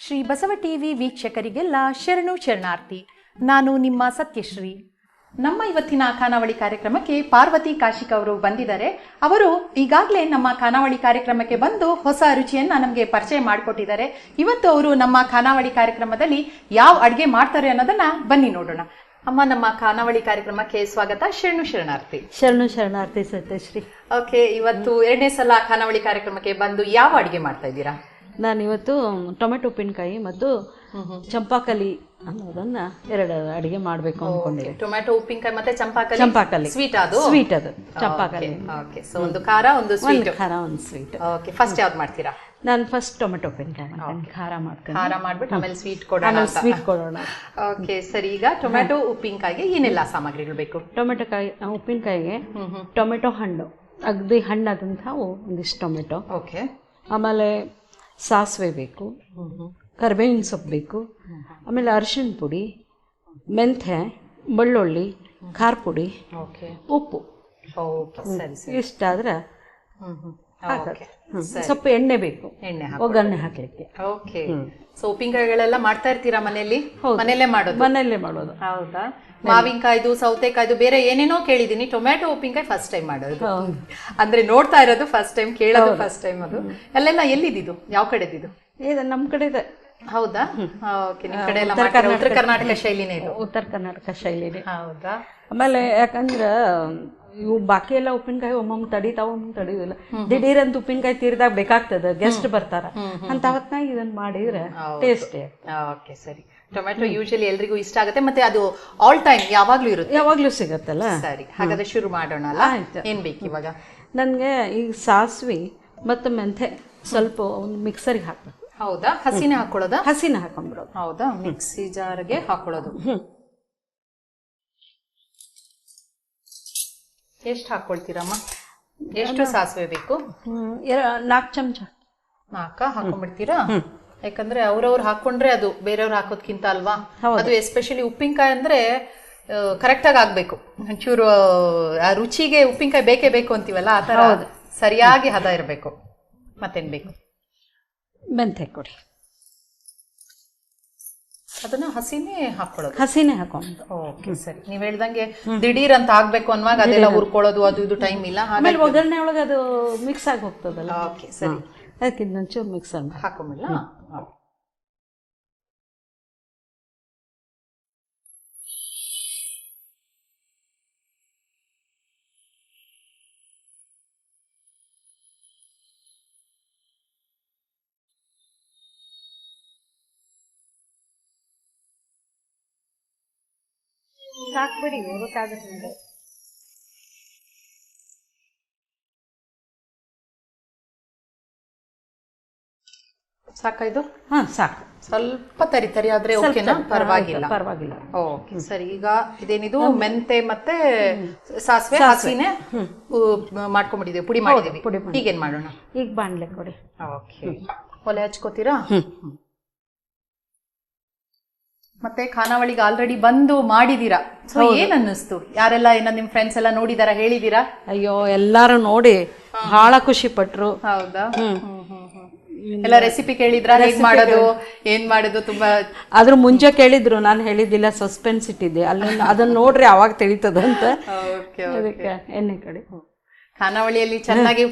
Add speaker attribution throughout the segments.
Speaker 1: Shri Basava TV ವೀಕ್ಷಕರಿಗೆಲ್ಲ ಶರಣು ಶರಣಾರ್ಥಿ. ನಾನು ನಿಮ್ಮ ಸತ್ಯಶ್ರೀ. ನಮ್ಮ ಇವತ್ತಿನ ಖಾನಾವಳಿ ಕಾರ್ಯಕ್ರಮಕ್ಕೆ ಪಾರ್ವತಿ ಕಾಶಿಕ್ ಅವರು ಬಂದಿದ್ದಾರೆ. ಅವರು ಈಗಾಗಲೇ ನಮ್ಮ ಖಾನಾವಳಿ ಕಾರ್ಯಕ್ರಮಕ್ಕೆ ಬಂದು ಹೊಸ ರುಚಿಯನ್ನ ನಮಗೆ ಪರಿಚಯ ಮಾಡಿಕೊಟ್ಟಿದ್ದಾರೆ. ಇವತ್ತು ಅವರು ನಮ್ಮ ಖಾನಾವಳಿ ಕಾರ್ಯಕ್ರಮದಲ್ಲಿ ಯಾವ ಅಡುಗೆ ಮಾಡ್ತಾರೆ ಅನ್ನೋದನ್ನ ಬನ್ನಿ ನೋಡೋಣ. ಅಮ್ಮ, ನಮ್ಮ ಖಾನಾವಳಿ ಕಾರ್ಯಕ್ರಮಕ್ಕೆ ಸ್ವಾಗತ. ಶರಣು ಶರಣಾರ್ಥಿ.
Speaker 2: ಶರಣು ಶರಣಾರ್ಥಿ ಸತ್ಯಶ್ರೀ.
Speaker 1: ಓಕೆ, ಇವತ್ತು ಎರಡನೇ ಸಲ ಖಾನಾವಳಿ ಕಾರ್ಯಕ್ರಮಕ್ಕೆ ಬಂದು ಯಾವ ಅಡುಗೆ ಮಾಡ್ತಾ ಇದ್ದೀರಾ?
Speaker 2: ನಾನಿವತ್ತು ಟೊಮೆಟೊ ಉಪ್ಪಿನಕಾಯಿ ಮತ್ತು ಚಂಪಾಕಲಿ ಅನ್ನೋದನ್ನ ಎರಡು ಅಡಿಗೆ ಮಾಡಬೇಕು ಅನ್ಕೊಂಡಿದ್ದೆ.
Speaker 1: ಟೊಮೆಟೊ ಉಪ್ಪಿನಕಾಯಿ ಮತ್ತೆ
Speaker 2: ಚಂಪಾಕಲಿ
Speaker 1: ಸ್ವೀಟ್ ಅದು
Speaker 2: ಚಂಪಾಕಲಿ.
Speaker 1: ಓಕೆ, ಸೊ ಒಂದು ಖಾರ ಒಂದು ಸ್ವೀಟ್.
Speaker 2: ಖಾರ ಒಂದು ಸ್ವೀಟ್.
Speaker 1: ಓಕೆ, ಫಸ್ಟ್ ಯಾವ್ದು ಮಾಡ್ತೀರಾ?
Speaker 2: ನಾನು ಫಸ್ಟ್ ಟೊಮೆಟೊ ಉಪ್ಪಿನಕಾಯಿ ಮಾಡ್ತೀನಿ. ಖಾರ
Speaker 1: ಮಾಡ್ಬಿಟ್ಟು ಆಮೇಲೆ ಸ್ವೀಟ್ ಕೊಡೋಣ. ಓಕೆ, ಸರಿ. ಈಗ ಟೊಮೆಟೊ ಉಪ್ಪಿನಕಾಯಿಗೆ ಏನೆಲ್ಲ ಸಾಮಗ್ರಿಗಳು ಬೇಕು?
Speaker 2: ಉಪ್ಪಿನಕಾಯಿಗೆ ಟೊಮೆಟೊ ಹಣ್ಣು, ಅಗದಿ ಹಣ್ಣಾದಂಥ ಒಂದಿಷ್ಟು ಟೊಮೆಟೊ.
Speaker 1: ಓಕೆ.
Speaker 2: ಆಮೇಲೆ ಸಾಸಿವೆ ಬೇಕು, ಕರಿಬೇವಿನ ಸೊಪ್ಪು ಬೇಕು, ಆಮೇಲೆ ಅರಿಶಿಣ ಪುಡಿ, ಮೆಂತ್ಯ, ಬೆಳ್ಳುಳ್ಳಿ, ಖಾರ ಪುಡಿ, ಉಪ್ಪು. ಇಷ್ಟಾದ್ರೆ ಸ್ವಲ್ಪ ಎಣ್ಣೆ ಬೇಕು, ಒಗ್ಗರಣೆ ಹಾಕ್ಲಿಕ್ಕೆ.
Speaker 1: ಓಕೆ. ಸೊ ಉಪ್ಪಿನಕಾಯಿಗಳೆಲ್ಲ ಮಾಡ್ತಾ ಇರ್ತೀರಾ ಮನೆಯಲ್ಲಿ? ಮನೆಯಲ್ಲೇ ಮಾಡೋದು. ಹೌದಾ? ಮಾವಿನಕಾಯ್ದು, ಸೌತೆಕಾಯ್ದು, ಬೇರೆ ಏನೇನೋ ಕೇಳಿದೀನಿ. ಟೊಮೆಟೊ ಉಪ್ಪಿನಕಾಯಿ ಫಸ್ಟ್ ಟೈಮ್ ಮಾಡೋದು, ಅಂದ್ರೆ ನೋಡ್ತಾ ಇರೋದು ಫಸ್ಟ್ ಟೈಮ್, ಕೇಳೋದು ಫಸ್ಟ್ ಟೈಮ್. ಅದು ಅಲ್ಲೆಲ್ಲ ಎಲ್ಲಿದ್ದು, ಯಾವ ಕಡೆದಿದ್ದು?
Speaker 2: ನಮ್ ಕಡೆ ಇದೆ.
Speaker 1: ಹೌದಾ? ಓಕೆ. ನಿಮ್ ಕಡೆ ಎಲ್ಲ ಉತ್ತರ ಕರ್ನಾಟಕ ಶೈಲಿನೇ ಇದು?
Speaker 2: ಉತ್ತರ ಕರ್ನಾಟಕ ಶೈಲಿನೇ.
Speaker 1: ಹೌದಾ?
Speaker 2: ಆಮೇಲೆ ಯಾಕಂದ್ರ ಇವು ಬಾಕಿ ಎಲ್ಲ ಉಪ್ಪಿನಕಾಯಿ ಒಮ್ಮೊಮ್ಮೆ ತಡಿತಾವ, ಒಮ್ಮೊಮ್ಮೆ ತಡಿಯೋದಿಲ್ಲ. ದಿಢೀರಂತ ಉಪ್ಪಿನಕಾಯಿ ತೀರ್ದಾಗ ಬೇಕಾಗ್ತದ, ಗೆಸ್ಟ್ ಬರ್ತಾರ ಅಂತ ಅವತ್ನಾಗ ಇದನ್ನ ಮಾಡಿದ್ರೆ ಟೇಸ್ಟಿ.
Speaker 1: ಓಕೆ, ಸರಿ. ಟೊಮೆಟೊ ಯೂಶಲಿ ಎಲ್ರಿಗೂ ಇಷ್ಟ ಆಗುತ್ತೆ, ಮತ್ತೆ ಅದು ಆಲ್ ಟೈಮ್ ಯಾವಾಗ್ಲೂ ಇರುತ್ತೆ,
Speaker 2: ಯಾವಾಗ್ಲೂ ಸಿಗತ್ತಲ್ಲ.
Speaker 1: ಸರಿ, ಹಾಗಾದ್ರೆ ಶುರು ಮಾಡೋಣ ಅಲ್ಲ? ಏನ್ ಬೇಕು ಇವಾಗ?
Speaker 2: ನನ್ಗೆ ಈಗ ಸಾಸಿವೆ ಮತ್ತು ಮೆಂಥೆ ಸ್ವಲ್ಪ ಒಂದು ಮಿಕ್ಸರ್ಗೆ ಹಾಕ್ಬೇಕು.
Speaker 1: ಹೌದಾ? ಹಸಿನೇ ಹಾಕೊಳ್ಳೋದಾ?
Speaker 2: ಹಸಿನ ಹಾಕೊಂಡ್ಬಿಡೋದು.
Speaker 1: ಹೌದಾ? ಮಿಕ್ಸಿ ಜಾರ್ಗೆ ಹಾಕೊಳ್ಳೋದು. ಎಷ್ಟು ಹಾಕೊಳ್ತೀರಮ್ಮ? ಎಷ್ಟು ಸಾಸಿವೆ ಬೇಕು?
Speaker 2: 4 ಚಮಚ.
Speaker 1: 4 ಹಾಕೊಂಡ್ಬಿಡ್ತೀರಾ? ಯಾಕಂದ್ರೆ ಅವ್ರವ್ರು ಹಾಕೊಂಡ್ರೆ ಅದು ಬೇರೆಯವ್ರು ಹಾಕೋದ್ಕಿಂತ ಅಲ್ವಾ? ಅದು ಎಸ್ಪೆಷಲಿ ಉಪ್ಪಿನಕಾಯಿ ಅಂದ್ರೆ ಕರೆಕ್ಟ್ ಆಗಿ ಆಗ್ಬೇಕು. ಒಂಚೂರು ಆ ರುಚಿಗೆ ಉಪ್ಪಿನಕಾಯಿ ಬೇಕೇ ಬೇಕು ಅಂತೀವಲ್ಲ, ಆ ತರ ಸರಿಯಾಗಿ ಹದ ಇರಬೇಕು. ಮತ್ತೇನ್ ಬೇಕು?
Speaker 2: ಮೆಂಥೆ ಕೊಡಿ.
Speaker 1: ಅದನ್ನ ಹಸಿನೇ ಹಾಕೊಳ್ಳೋದು?
Speaker 2: ಹಸಿನೇ ಹಾಕೊಂಡು.
Speaker 1: ಓಕೆ, ಸರಿ. ನೀವ್ ಹೇಳ್ದಂಗೆ ದಿಢೀರ್ ಅಂತ ಆಗ್ಬೇಕು ಅನ್ನುವಾಗ ಅದೆಲ್ಲ ಹುರ್ಕೊಳ್ಳೋದು ಅದು ಇದು ಟೈಮ್ ಇಲ್ಲ.
Speaker 2: ಆಮೇಲೆ ಒಗ್ಗರಣೆ ಒಳಗೆ ಅದು ಮಿಕ್ಸ್ ಆಗಿ ಹೋಗ್ತದಲ್ಲ.
Speaker 1: ಓಕೆ, ಸರಿ.
Speaker 2: ಅದಕ್ಕೆ ಒಂಚೂರು ಮಿಕ್ಸ್
Speaker 1: ಹಾಕೊಂಬಿಡ್ಲ?
Speaker 2: ಸಾಕ್ಬಿಡಿ, ಗೊತ್ತಾಗುತ್ತೆ.
Speaker 1: ಸಾಕಾಯ್ತು?
Speaker 2: ಹಾ, ಸಾಕು.
Speaker 1: ಸ್ವಲ್ಪ ತರಿ ತರಿ ಆದ್ರೆ ಓಕೆನಾ? ಪರವಾಗಿಲ್ಲ. ಓಕೆ, ಸರಿ. ಈಗ ಇದೇನಿದು ಮೆಂತೆ ಮತ್ತೆ ಸಾಸಿವೆ ಹಸಿನೇ ಮಾಡ್ಕೊಂಡ್ಬಿಟ್ಟಿದ್ದೀವಿ, ಪುಡಿ ಮಾಡಿದೀವಿ. ಈಗೇನ್ ಮಾಡೋಣ?
Speaker 2: ಈಗ ಬಾಣ್ಲೆ ಕೊಡಿ.
Speaker 1: ಓಕೆ. ಒಲೆ ಹಚ್ಕೋತೀರಾ? ಮತ್ತೆ ಖಾನಾವಳಿಗೆ ಆಲ್ರೆಡಿ ಬಂದು ಮಾಡಿದೀರಾ, ಸೊ ಏನ್ ಅನ್ನಿಸ್ತು? ಯಾರೆಲ್ಲ ನಿಮ್ ಫ್ರೆಂಡ್ಸ್ ಎಲ್ಲ ನೋಡಿದಾರ, ಹೇಳಿದೀರಾ?
Speaker 2: ಅಯ್ಯೋ, ಎಲ್ಲಾರು ನೋಡಿ ಬಹಳ ಖುಷಿ ಪಟ್ರು.
Speaker 1: ಹೌದಾ? ಎಲ್ಲ ರೆಸಿಪಿ ಕೇಳಿದ್ರ? ಹೇಗ್ ಮಾಡೋದು, ಏನ್ ಮಾಡೋದು? ತುಂಬಾ
Speaker 2: ಅದ್ರ ಮುಂಚೆ ಕೇಳಿದ್ರು, ನಾನು ಹೇಳಿದ್ದಿಲ್ಲ, ಸಸ್ಪೆನ್ಸ್ ಇಟ್ಟಿದ್ದೆ. ಅದನ್ನ ನೋಡ್ರಿ ಅವಾಗ ತಿಳಿತದಂತ. ಅದಕ್ಕೆ ಎಣ್ಣೆ ಕಡೆ
Speaker 1: ಖಾನಾವಳಿಯಲ್ಲಿ ಚೆನ್ನಾಗಿ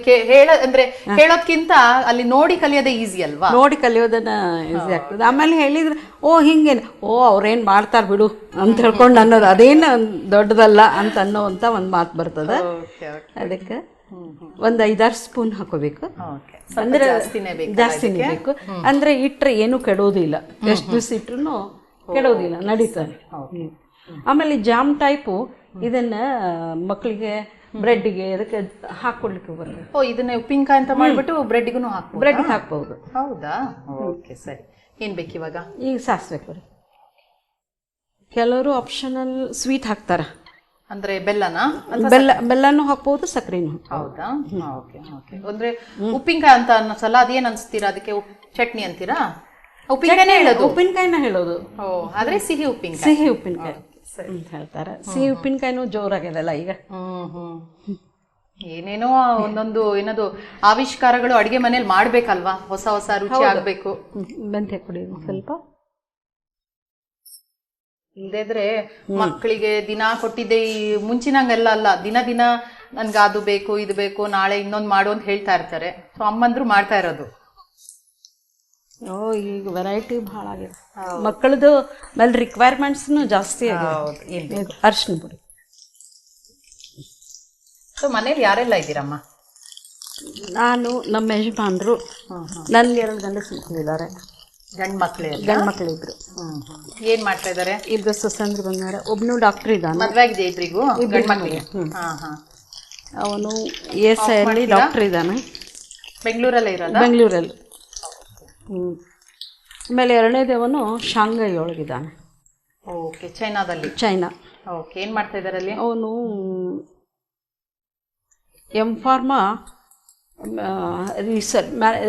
Speaker 1: ಅಂದ್ರೆ ಹೇಳೋದ್ಕಿಂತ ಅಲ್ಲಿ ನೋಡಿ ಕಲಿಯೋದೇ ಈಸಿ ಅಲ್ವಾ?
Speaker 2: ನೋಡಿ ಕಲಿಯೋದನ್ನ ಈಸಿ ಆಗ್ತದೆ. ಆಮೇಲೆ ಹೇಳಿದ್ರೆ ಹಿಂಗೇನು, ಅವ್ರೇನ್ ಮಾಡ್ತಾರ ಬಿಡು ಅಂತ ಹೇಳ್ಕೊಂಡು ಅನ್ನೋದು ಅದೇನು ದೊಡ್ಡದಲ್ಲ ಅಂತ ಅನ್ನೋಂತ ಒಂದ್ ಮಾತು ಬರ್ತದ. ಅದಕ್ಕೆ ಒಂದ್ 5-6 ಸ್ಪೂನ್ ಹಾಕೋಬೇಕು. ಅಂದ್ರೆ ಜಾಸ್ತಿನೇ ಬೇಕು. ಅಂದ್ರೆ ಇಟ್ರೆ ಏನು ಕೆಡೋದಿಲ್ಲ, ಎಷ್ಟು ದಿವಸ ಇಟ್ರು ಕೆಡೋದಿಲ್ಲ, ನಡೀತಾರೆ. ಆಮೇಲೆ ಜಾಮ್ ಟೈಪು ಇದನ್ನ ಮಕ್ಕಳಿಗೆ ಬ್ರೆಡ್ಗೆ ಅದಕ್ಕೆ ಹಾಕೊಡ್ಲಿಕ್ಕೆ ಬರ್ತದೆ.
Speaker 1: ಇದನ್ನ ಉಪ್ಪಿನಕಾಯಿ ಅಂತ ಮಾಡ್ಬಿಟ್ಟು ಬ್ರೆಡ್ಗೂ
Speaker 2: ಹಾಕ್ಬಹುದು.
Speaker 1: ಹೌದಾ? ಓಕೆ, ಸರಿ. ಏನ್ ಬೇಕು ಇವಾಗ?
Speaker 2: ಈಗ ಸಾಸಿವೆ ಕೊಡಿ. ಕೆಲವರು ಆಪ್ಷನಲ್ ಸ್ವೀಟ್ ಹಾಕ್ತಾರ,
Speaker 1: ಅಂದ್ರೆ ಬೆಲ್ಲನಾ?
Speaker 2: ಬೆಲ್ಲನೂ ಹಾಕ್ಬಹುದು, ಸಕ್ಕರೆನೂ.
Speaker 1: ಹೌದಾ? ಓಕೆ. ಅಂದ್ರೆ ಉಪ್ಪಿನಕಾಯಿ ಅಂತ ಅನ್ನಿಸಲ್ಲ, ಅದೇನ್ ಅನ್ಸ್ತೀರಾ? ಅದಕ್ಕೆ ಚಟ್ನಿ ಅಂತೀರಾ?
Speaker 2: ಉಪ್ಪಿನಕಾಯಿನ ಹೇಳೋದು.
Speaker 1: ಆದ್ರೆ ಸಿಹಿ ಉಪ್ಪಿನಕಾಯಿ
Speaker 2: ಅಂತ ಹೇಳ್ತಾರೆ. ಸಿಹಿ ಉಪ್ಪಿನಕಾಯಿನೂ ಜೋರಾಗ್ಯದಲ್ಲ ಈಗ.
Speaker 1: ಏನೇನೋ ಒಂದೊಂದು ಏನದು ಆವಿಷ್ಕಾರಗಳು ಅಡಿಗೆ ಮನೇಲಿ ಮಾಡ್ಬೇಕಲ್ವಾ, ಹೊಸ ಹೊಸ ರುಚಿ ಆಗ್ಬೇಕು.
Speaker 2: ಮೆಂತ್ಯ ಪುಡಿ ಸ್ವಲ್ಪ.
Speaker 1: ಇಲ್ದಿದ್ರೆ ಮಕ್ಕಳಿಗೆ ದಿನ ಕೊಟ್ಟಿದ್ದೆ ಈ ಮುಂಚಿನಂಗೆಲ್ಲ ಅಲ್ಲ, ದಿನ ದಿನ ನನ್ಗೆ ಅದು ಬೇಕು ಇದು ಬೇಕು ನಾಳೆ ಇನ್ನೊಂದು ಮಾಡು ಅಂತ ಹೇಳ್ತಾ ಇರ್ತಾರೆ. ಸೊ ಅಮ್ಮಂದ್ರು ಮಾಡ್ತಾ ಇರೋದು.
Speaker 2: ಈಗ ವೆರೈಟಿ ಭಾಳ ಆಗಿದೆ. ಮಕ್ಕಳದು ಮೇಲೆ ರಿಕ್ವೈರ್ಮೆಂಟ್ಸ್ನು ಜಾಸ್ತಿ ಆಗಿದೆ. ಅರ್ಶಿನ ಪುಡಿ.
Speaker 1: ಸೊ ಮನೇಲಿ ಯಾರೆಲ್ಲ ಇದ್ದೀರಮ್ಮ?
Speaker 2: ನಾನು, ನಮ್ಮ ಯಜಮಾನ್ರು, ನನ್ಗೆ 2 ಗಂಡಸು ಮಕ್ಕಳಿದ್ದಾರೆ.
Speaker 1: ಗಂಡು
Speaker 2: ಮಕ್ಕಳಿದ್ರು.
Speaker 1: ಏನ್ ಮಾಡ್ತಾ ಇದಾರೆ?
Speaker 2: ಇಬ್ಬರು ಸೊಸಂದ್ರು ಬಂದಾರೆ. ಒಬ್ನು ಡಾಕ್ಟರ್ ಇದ್ದಾನೆ.
Speaker 1: ಮದ್ವೆ ಆಗಿದೆ ಇಬ್ರಿಗೂ? ಗಂಡು ಮಕ್ಕಳಿಗೆ.
Speaker 2: ಅವನು ESI ಅಲ್ಲಿ ಡಾಕ್ಟರ್ ಇದ್ದಾನೆ.
Speaker 1: ಬೆಂಗಳೂರಲ್ಲೇ ಇರೋದ?
Speaker 2: ಬೆಂಗಳೂರಲ್ಲಿ. ಆಮೇಲೆ 2ನೇದವನು ಶಾಂಘೈ ಒಳಗಿದ್ದಾನೆ.
Speaker 1: ಓಕೆ, ಚೈನಾದಲ್ಲಿ.
Speaker 2: ಚೈನಾ.
Speaker 1: ಓಕೆ, ಏನ್ ಮಾಡ್ತಾ ಇದಾರೆ ಅಲ್ಲಿ?
Speaker 2: ಅವನು M.Pharma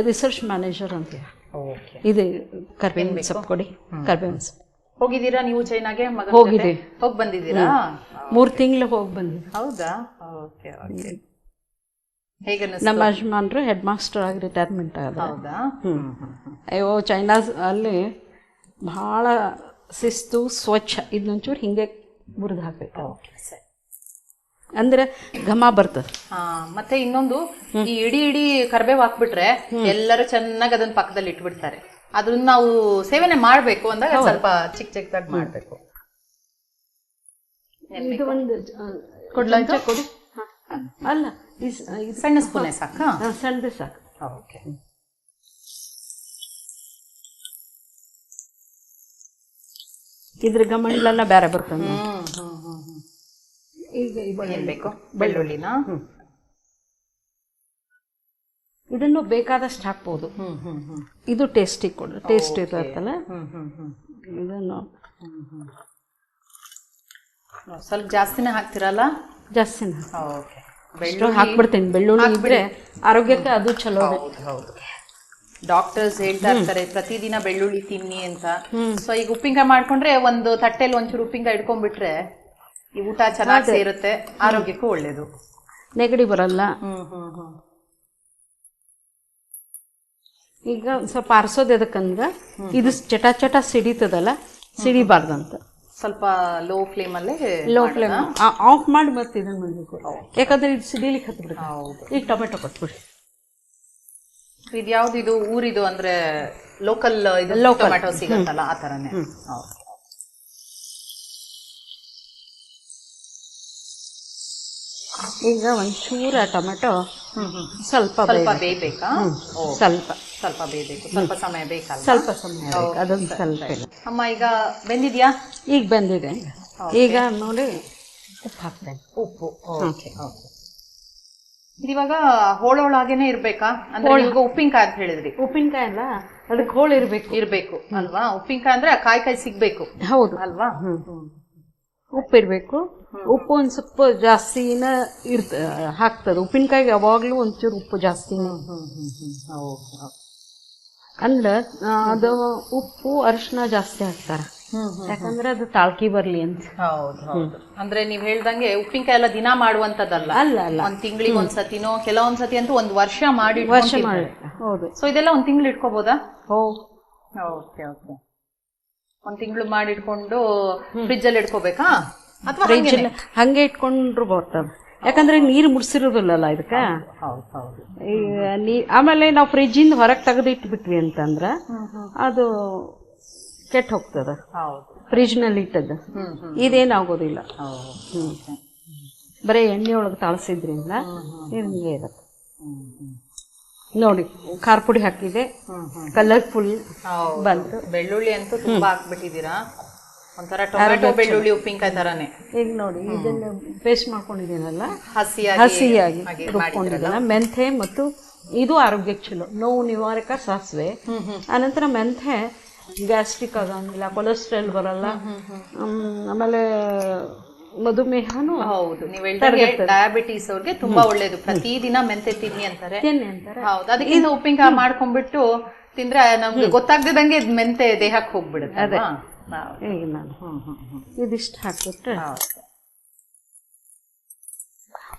Speaker 2: ರಿಸರ್ಚ್ ಮ್ಯಾನೇಜರ್ ಅಂತ. ಇದು ಕರ್ಬೇವಿನ ಸೊಪ್ಪು ಕೊಡಿ. ಕರ್ಬೇವಿನ ಸೊಪ್ಪು.
Speaker 1: ಹೋಗಿದ್ದೀರಾ ನೀವು ಚೈನಾಗೆ?
Speaker 2: ಹೋಗಿ
Speaker 1: ಬಂದಿದ್ದೀರಾ?
Speaker 2: 3 ತಿಂಗಳು ಹೋಗಿ ಬಂದಿದ್ದೆ.
Speaker 1: ಹೌದಾ? Okay okay. ಹೇಗೆ
Speaker 2: ನಮ್ಮ ಯಜಮಾನ್ರು ಹೆಡ್ ಮಾಸ್ಟರ್ ಆಗಿ ರಿಟೈರ್ಮೆಂಟ್ ಆದ.
Speaker 1: ಹೌದಾ?
Speaker 2: ಅಯ್ಯೋ, ಚೈನಾ ಅಲ್ಲಿ ಭಾಳ ಶಿಸ್ತು, ಸ್ವಚ್ಛ. ಇದನ್ನೊಂಚೂರು ಹಿಂಗೆ ಮುರಿದು ಹಾಕ್ಬೇಕು, ಅಂದ್ರೆ ಘಮ ಬರ್ತದೆ.
Speaker 1: ಮತ್ತೆ ಇನ್ನೊಂದು, ಈ ಇಡೀ ಕರ್ಬೇವು ಹಾಕ್ಬಿಟ್ರೆ ಎಲ್ಲರೂ ಚೆನ್ನಾಗಿ ಅದನ್ನ ಪಕ್ಕದಲ್ಲಿ ಇಟ್ಬಿಡ್ತಾರೆ. ಅದನ್ನ ನಾವು ಸೇವನೆ ಮಾಡ್ಬೇಕು ಅಂದಾಗ ಸ್ವಲ್ಪ ಚಿಕ್ಕದಾಗಿ ಮಾಡ್ಬೇಕು.
Speaker 2: ಇದು ಒಂದು ಕೊಡಿ. ಅಲ್ಲ,
Speaker 1: ಸಣ್ಣ ಸ್ಪೂನೆ ಸಾಕಾ?
Speaker 2: ಸಣ್ಣದೇ ಸಾಕು.
Speaker 1: ಓಕೆ.
Speaker 2: ಇದ್ರ ಗಮಂಡ್ಲೆಲ್ಲ ಬೇರೆ ಬರ್ತದೆ. ಈಗ
Speaker 1: ಏನ್ ಬೇಕು? ಬೆಳ್ಳುಳ್ಳಿನ
Speaker 2: ಇದನ್ನು ಬೇಕಾದಷ್ಟು ಹಾಕ್ಬೋದು. ಇದು ಟೇಸ್ಟ್ ಇರ್ತಲ್ಲ. ಇದನ್ನು
Speaker 1: ಸ್ವಲ್ಪ ಜಾಸ್ತಿನೇ ಹಾಕ್ತಿರಲ್ಲ?
Speaker 2: ಜಾಸ್ತಿನೇ ಹಾಕ್ಬಿಡ್ತೀನಿ. ಬೆಳ್ಳುಳ್ಳಿ ಇದ್ರೆ ಆರೋಗ್ಯಕ್ಕೆ ಅದು ಚಲೋ.
Speaker 1: ಹೌದು, ಡಾಕ್ಟರ್ಸ್ ಹೇಳ್ತಾ ಇರ್ತಾರೆ ಪ್ರತಿದಿನ ಬೆಳ್ಳುಳ್ಳಿ ತಿನ್ನಿ ಅಂತ. ಸೊ ಈಗ ಉಪ್ಪಿನಕಾಯಿ ಮಾಡ್ಕೊಂಡ್ರೆ ಒಂದು ತಟ್ಟೆಲಿ ಒಂಚೂರು ಉಪ್ಪಿನಕಾಯಿ ಇಟ್ಕೊಂಡ್ಬಿಟ್ರೆ ಈ ಊಟ ಚೆನ್ನಾಗಿ ಸೇರುತ್ತೆ, ಆರೋಗ್ಯಕ್ಕೂ ಒಳ್ಳೇದು,
Speaker 2: ನೆಗಡಿ ಬರಲ್ಲ. ಈಗ ಸ್ವಲ್ಪ ಆರಿಸೋದು ಎದಕ್ಕಂದ್ರೆ ಇದು ಚಟ ಸಿಡಿತದಲ್ಲ, ಸಿಡಿಬಾರ್ದಂತ
Speaker 1: ಸ್ವಲ್ಪ ಲೋ ಫ್ಲೇಮ್
Speaker 2: ಆಫ್ ಮಾಡಿ ಮತ್ತೆ ಇದನ್ನ ಮಾಡಬೇಕು. ಯಾಕಂದ್ರೆ ಇದು ಸಿಡಿಲಿಕ್ಕೆ ಹತ್ಬಿಡುತ್ತೆ. ಈಗ ಟೊಮೆಟೊ ಕೊಟ್ಬಿಡಿ.
Speaker 1: ಇದು ಯಾವ್ದು? ಇದು ಊರಿದು ಅಂದ್ರೆ ಲೋಕಲ್ ಟೊಮೆಟೊ ಸಿಗತ್ತಲ್ಲ, ಆ ತರನೇ.
Speaker 2: ಈಗ ಒಂಚೂರ ಟೊಮೆಟೊ ಸ್ವಲ್ಪ
Speaker 1: ಬೇಯಬೇಕಾ? ಸ್ವಲ್ಪ ಬೇಯಬೇಕು. ಸ್ವಲ್ಪ ಸಮಯ ಬೇಕಲ್ಲ?
Speaker 2: ಸ್ವಲ್ಪ ಸಮಯ ಬೇಕು. ಅದೊಂದು ಸ್ವಲ್ಪ.
Speaker 1: ಅಮ್ಮ ಈಗ ಬೆಂದಿದ್ಯಾ?
Speaker 2: ಈಗ ಬೆಂದಿದೆ. ಈಗ ನೋಡಿ ಉಪ್ಪು ಹಾಕ್ತೇನೆ.
Speaker 1: ಉಪ್ಪು. ಇವಾಗ ಹೋಳೊಳಗೇನೆ ಇರ್ಬೇಕಾ? ಅಂದ್ರೆ ಈಗ ಉಪ್ಪಿನಕಾಯಿ ಅಂತ ಹೇಳಿದ್ರಿ.
Speaker 2: ಉಪ್ಪಿನಕಾಯಿ ಅಲ್ಲ, ಅದಕ್ಕೆ ಹೋಳು
Speaker 1: ಇರ್ಬೇಕು ಅಲ್ವಾ? ಉಪ್ಪಿನಕಾಯಿ ಅಂದ್ರೆ ಕಾಯಿ ಸಿಗ್ಬೇಕು.
Speaker 2: ಹೌದು
Speaker 1: ಅಲ್ವಾ?
Speaker 2: ಉಪ್ಪು ಇರ್ಬೇಕು. ಉಪ್ಪು ಒಂದ್ ಸ್ವಲ್ಪ ಜಾಸ್ತಿನ ಹಾಕ್ತದೆ. ಉಪ್ಪಿನಕಾಯಿಗೆ ಯಾವಾಗ್ಲೂ ಒಂಚೂರು ಉಪ್ಪು ಜಾಸ್ತಿನೇ. ಅಂದ್ರೆ ಅದು ಉಪ್ಪು ಅರಿಶಿನ ಜಾಸ್ತಿ ಹಾಕ್ತಾರೆ, ಯಾಕಂದ್ರೆ ಅದು ತಾಳ್ಕಿ ಬರ್ಲಿ ಅಂತ.
Speaker 1: ಹೌದು. ಅಂದ್ರೆ ನೀವ್ ಹೇಳ್ದಂಗೆ ಉಪ್ಪಿನಕಾಯಿ ಎಲ್ಲ ದಿನ ಮಾಡುವಂತದ್ದಲ್ಲ.
Speaker 2: ಅಲ್ಲ,
Speaker 1: ಒಂದ್ ತಿಂಗಳಿಗೆ ಒಂದ್ಸತಿನೋ, ಕೆಲವೊಂದ್ಸತಿ ಅಂತೂ ಒಂದ್ ವರ್ಷ ಮಾಡಿ.
Speaker 2: ಹೌದು.
Speaker 1: ಸೊ ಇದೆಲ್ಲ ಒಂದ್ ತಿಂಗಳು ಇಟ್ಕೋಬಹುದಾ?
Speaker 2: ಓಕೆ.
Speaker 1: ಒಂದ್ ತಿಂಗಳು ಮಾಡಿಟ್ಕೊಂಡು ಫ್ರಿಜ್ ಅಲ್ಲಿ ಇಟ್ಕೋಬೇಕಾ? ಅಥವಾ
Speaker 2: ಫ್ರಿಜ್ ಹಂಗೆ ಇಟ್ಕೊಂಡ್ರು ಬರ್ತದೆ. ಯಾಕಂದ್ರೆ ನೀರು ಮುಡ್ಸಿರೋದಿಲ್ಲಲ್ಲ ಇದಕ್ಕೆ. ಆಮೇಲೆ ನಾವು ಫ್ರಿಜ್ಜಿಂದ ಹೊರಗೆ ತೆಗೆದು ಇಟ್ಬಿಟ್ವಿ ಅಂತಂದ್ರ ಅದು ಕೆಟ್ಟ ಹೋಗ್ತದ. ಫ್ರಿಜ್ ನಲ್ಲಿ ಇಟ್ಟದ್ದು ಇದೇನಾಗೋದಿಲ್ಲ. ಬರೀ ಎಣ್ಣೆ ಒಳಗೆ ತಾಳ್ಸಿದ್ರಿಂದ ಹಿಂಗೆ ಇರುತ್ತೆ. ನೋಡಿ, ಖಾರ ಪುಡಿ ಹಾಕಿದೆ, ಕಲರ್ಫುಲ್ ಬಂತು.
Speaker 1: ಬೆಳ್ಳುಳ್ಳಿ ಅಂತೂ ತುಂಬಾ ಹಾಕ್ಬಿಟ್ಟಿದ್ದೀರಾ, ಒಂಥರ ಟೊಮೆಟೊ ಬೆಳ್ಳುಳ್ಳಿ ಉಪ್ಪಿನಕಾಯಿ ತರಾನೇ.
Speaker 2: ಈಗ ನೋಡಿ, ಇದನ್ನ ಪೇಸ್ಟ್ ಮಾಡ್ಕೊಂಡಿದ್ದೀನಲ್ಲ,
Speaker 1: ಹಸಿಯಾಗಿ
Speaker 2: ರುಬ್ಕೊಂಡಿದ್ದಲ್ಲ. ಮೆಂಥೆ ಮತ್ತು ಇದು ಆರೋಗ್ಯಕ್ಕೆ ಚಲೋ, ನೋವು ನಿವಾರಕ ಸಾಸಿವೆ. ಆನಂತರ ಮೆಂಥೆ ಗ್ಯಾಸ್ಟ್ರಿಕ್ ಆಗಂಗಿಲ್ಲ, ಕೊಲೆಸ್ಟ್ರಾಲ್ ಬರಲ್ಲ. ಆಮೇಲೆ ಮಧುಮೇಹನೂ
Speaker 1: ಹೌದು. ನೀವು ಡಯಾಬಿಟೀಸ್ ಅವ್ರಿಗೆ ತುಂಬಾ ಒಳ್ಳೇದು. ಪ್ರತಿದಿನ ಮೆಂತೆ ತಿನ್ನಿ ಅಂತಾರೆ. ಹೌದು, ಅದಕ್ಕಿಂತ ಉಪ್ಪಿನಕಾಯಿ ಮಾಡ್ಕೊಂಡ್ಬಿಟ್ಟು ತಿಂದ್ರೆ ನಮ್ಗೆ ಗೊತ್ತಾಗ್ದಿದಂಗೆ ಮೆಂತೆ ದೇಹಕ್ಕೆ ಹೋಗ್ಬಿಡುತ್ತೆ.
Speaker 2: ಅದೇ ಈಗ ನಾನು ಇದಿಷ್ಟು ಹಾಕ್ಬಿಟ್ರೆ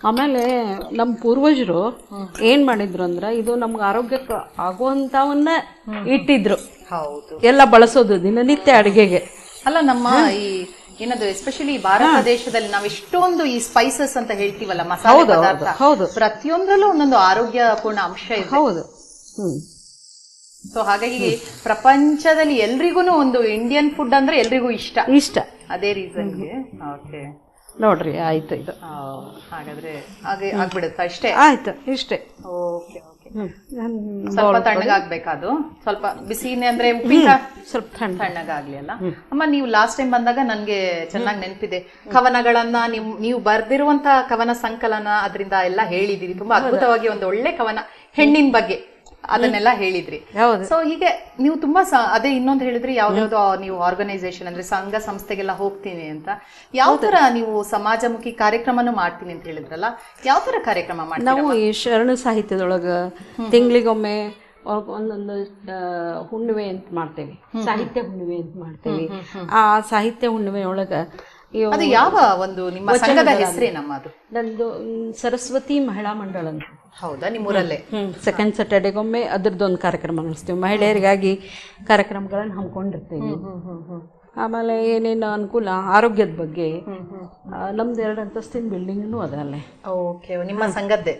Speaker 2: ಆಮೇಲೆ ನಮ್ಮ ಪೂರ್ವಜರು ಏನ್ ಮಾಡಿದ್ರು ಅಂದ್ರೆ ಇದು ನಮ್ಗೆ ಆರೋಗ್ಯಕ್ಕೆ ಆಗುವಂತವನ್ನ ಇಟ್ಟಿದ್ರು.
Speaker 1: ಹೌದು,
Speaker 2: ಎಲ್ಲ ಬಳಸೋದು ದಿನನಿತ್ಯ ಅಡಿಗೆಗೆ.
Speaker 1: ಅಲ್ಲ ನಮ್ಮ ಈ ಏನದು ಎಸ್ಪೆಷಲಿ ಭಾರತ ದೇಶದಲ್ಲಿ ನಾವ್ ಇಷ್ಟೊಂದು ಈ ಸ್ಪೈಸಸ್ ಅಂತ ಹೇಳ್ತೀವಲ್ಲ, ಮಸಾಲೆ ಪದಾರ್ಥ,
Speaker 2: ಹೌದು,
Speaker 1: ಪ್ರತಿಯೊಂದರಲ್ಲೂ ಒಂದೊಂದು ಆರೋಗ್ಯಪೂರ್ಣ ಅಂಶ ಇದೆ.
Speaker 2: ಹೌದು.
Speaker 1: ಸೊ ಹಾಗಾಗಿ ಪ್ರಪಂಚದಲ್ಲಿ ಎಲ್ರಿಗೂ ಒಂದು ಇಂಡಿಯನ್ ಫುಡ್ ಅಂದ್ರೆ ಎಲ್ರಿಗೂ ಇಷ್ಟ. ಅದೇ ರೀಸನ್ಗೆ. ಓಕೆ,
Speaker 2: ನೋಡ್ರಿ, ಆಯ್ತು ಇದು.
Speaker 1: ಹಾಗಾದ್ರೆ ಹಾಗೆ ಆಗ್ಬಿಡುತ್ತಾ? ಇಷ್ಟೇ?
Speaker 2: ಆಯ್ತು, ಇಷ್ಟೇ.
Speaker 1: Okay okay. ಸ್ವಲ್ಪ ತಣ್ಣಗಾಗ್ಬೇಕಾದು, ಸ್ವಲ್ಪ ಬಿಸಿನೇ ಅಂದ್ರೆ ಉಪ್ಪಿನಕಾಯಿ
Speaker 2: ಸ್ವಲ್ಪ
Speaker 1: ತಣ್ಣಗಾಗ್ಲಿ ಅಲ್ಲ. ಅಮ್ಮ, ನೀವು ಲಾಸ್ಟ್ ಟೈಮ್ ಬಂದಾಗ ನನ್ಗೆ ಚೆನ್ನಾಗಿ ನೆನಪಿದೆ, ಕವನಗಳನ್ನ ನೀವು ಬರ್ದಿರುವಂತ ಕವನ ಸಂಕಲನ ಅದರಿಂದ ಎಲ್ಲ ಹೇಳಿದಿರಿ. ತುಂಬಾ ಅದ್ಭುತವಾಗಿ ಒಂದು ಒಳ್ಳೆ ಕವನ ಹೆಣ್ಣಿನ ಬಗ್ಗೆ ಅದನ್ನೆಲ್ಲ ಹೇಳಿದ್ರಿ. ಸೊ ಹೀಗೆ ನೀವು ತುಂಬಾ ಅದೇ ಇನ್ನೊಂದು ಹೇಳಿದ್ರಿ, ಯಾವ್ದಾವ್ದೋ ನೀವು ಆರ್ಗನೈಸೇಷನ್ ಅಂದ್ರೆ ಸಂಘ ಸಂಸ್ಥೆಗೆಲ್ಲ ಹೋಗ್ತೀನಿ ಅಂತ. ಯಾವ ತರ ನೀವು ಸಮಾಜಮುಖಿ ಕಾರ್ಯಕ್ರಮನೂ ಮಾಡ್ತೀನಿ ಅಂತ ಹೇಳಿದ್ರಲ್ಲ, ಯಾವ ತರ ಕಾರ್ಯಕ್ರಮ ಮಾಡ್ತೀವಿ?
Speaker 2: ನಾವು ಈ ಶರಣ ಸಾಹಿತ್ಯದೊಳಗ ತಿಂಗಳಿಗೊಮ್ಮೆ ಒಂದೊಂದು ಹುಣ್ಣಿಮೆ ಅಂತ ಮಾಡ್ತೇವೆ, ಸಾಹಿತ್ಯ ಹುಣ್ಣಿಮೆ ಅಂತ ಮಾಡ್ತೇವೆ. ಆ ಸಾಹಿತ್ಯ ಹುಣ್ಣಿಮೆ ಒಳಗ
Speaker 1: ಅದು ಯಾವ ಒಂದು ನಿಮ್ಮ ಸಂಘದ ಹೆಸರೇ? ನಮ್ಮದು
Speaker 2: ನಂದು ಸರಸ್ವತಿ ಮಹಿಳಾ ಮಂಡಳ ಅಂತ.
Speaker 1: ಹೌದಾ? ನಿಮ್ಮೂರಲ್ಲೇ?
Speaker 2: ಸೆಕೆಂಡ್ ಸ್ಯಾಟರ್ಡೆಗೊಮ್ಮೆ ಅದ್ರದ್ದೊಂದು ಕಾರ್ಯಕ್ರಮ ನಡೆಸ್ತೀವಿ. ಮಹಿಳೆಯರಿಗಾಗಿ ಕಾರ್ಯಕ್ರಮಗಳನ್ನು ಹಮ್ಮಿಕೊಂಡಿರ್ತೀವಿ. ಆಮೇಲೆ ಏನೇನು ಅನುಕೂಲ ಆರೋಗ್ಯದ ಬಗ್ಗೆ ನಮ್ದು 2 ಅಂತಸ್ತಿನ ಬಿಲ್ಡಿಂಗ್ನು ಅದ ಅಲ್ಲೇ.
Speaker 1: ಓಕೆ, ನಿಮ್ಮ ಸಂಘದ್ದೇ.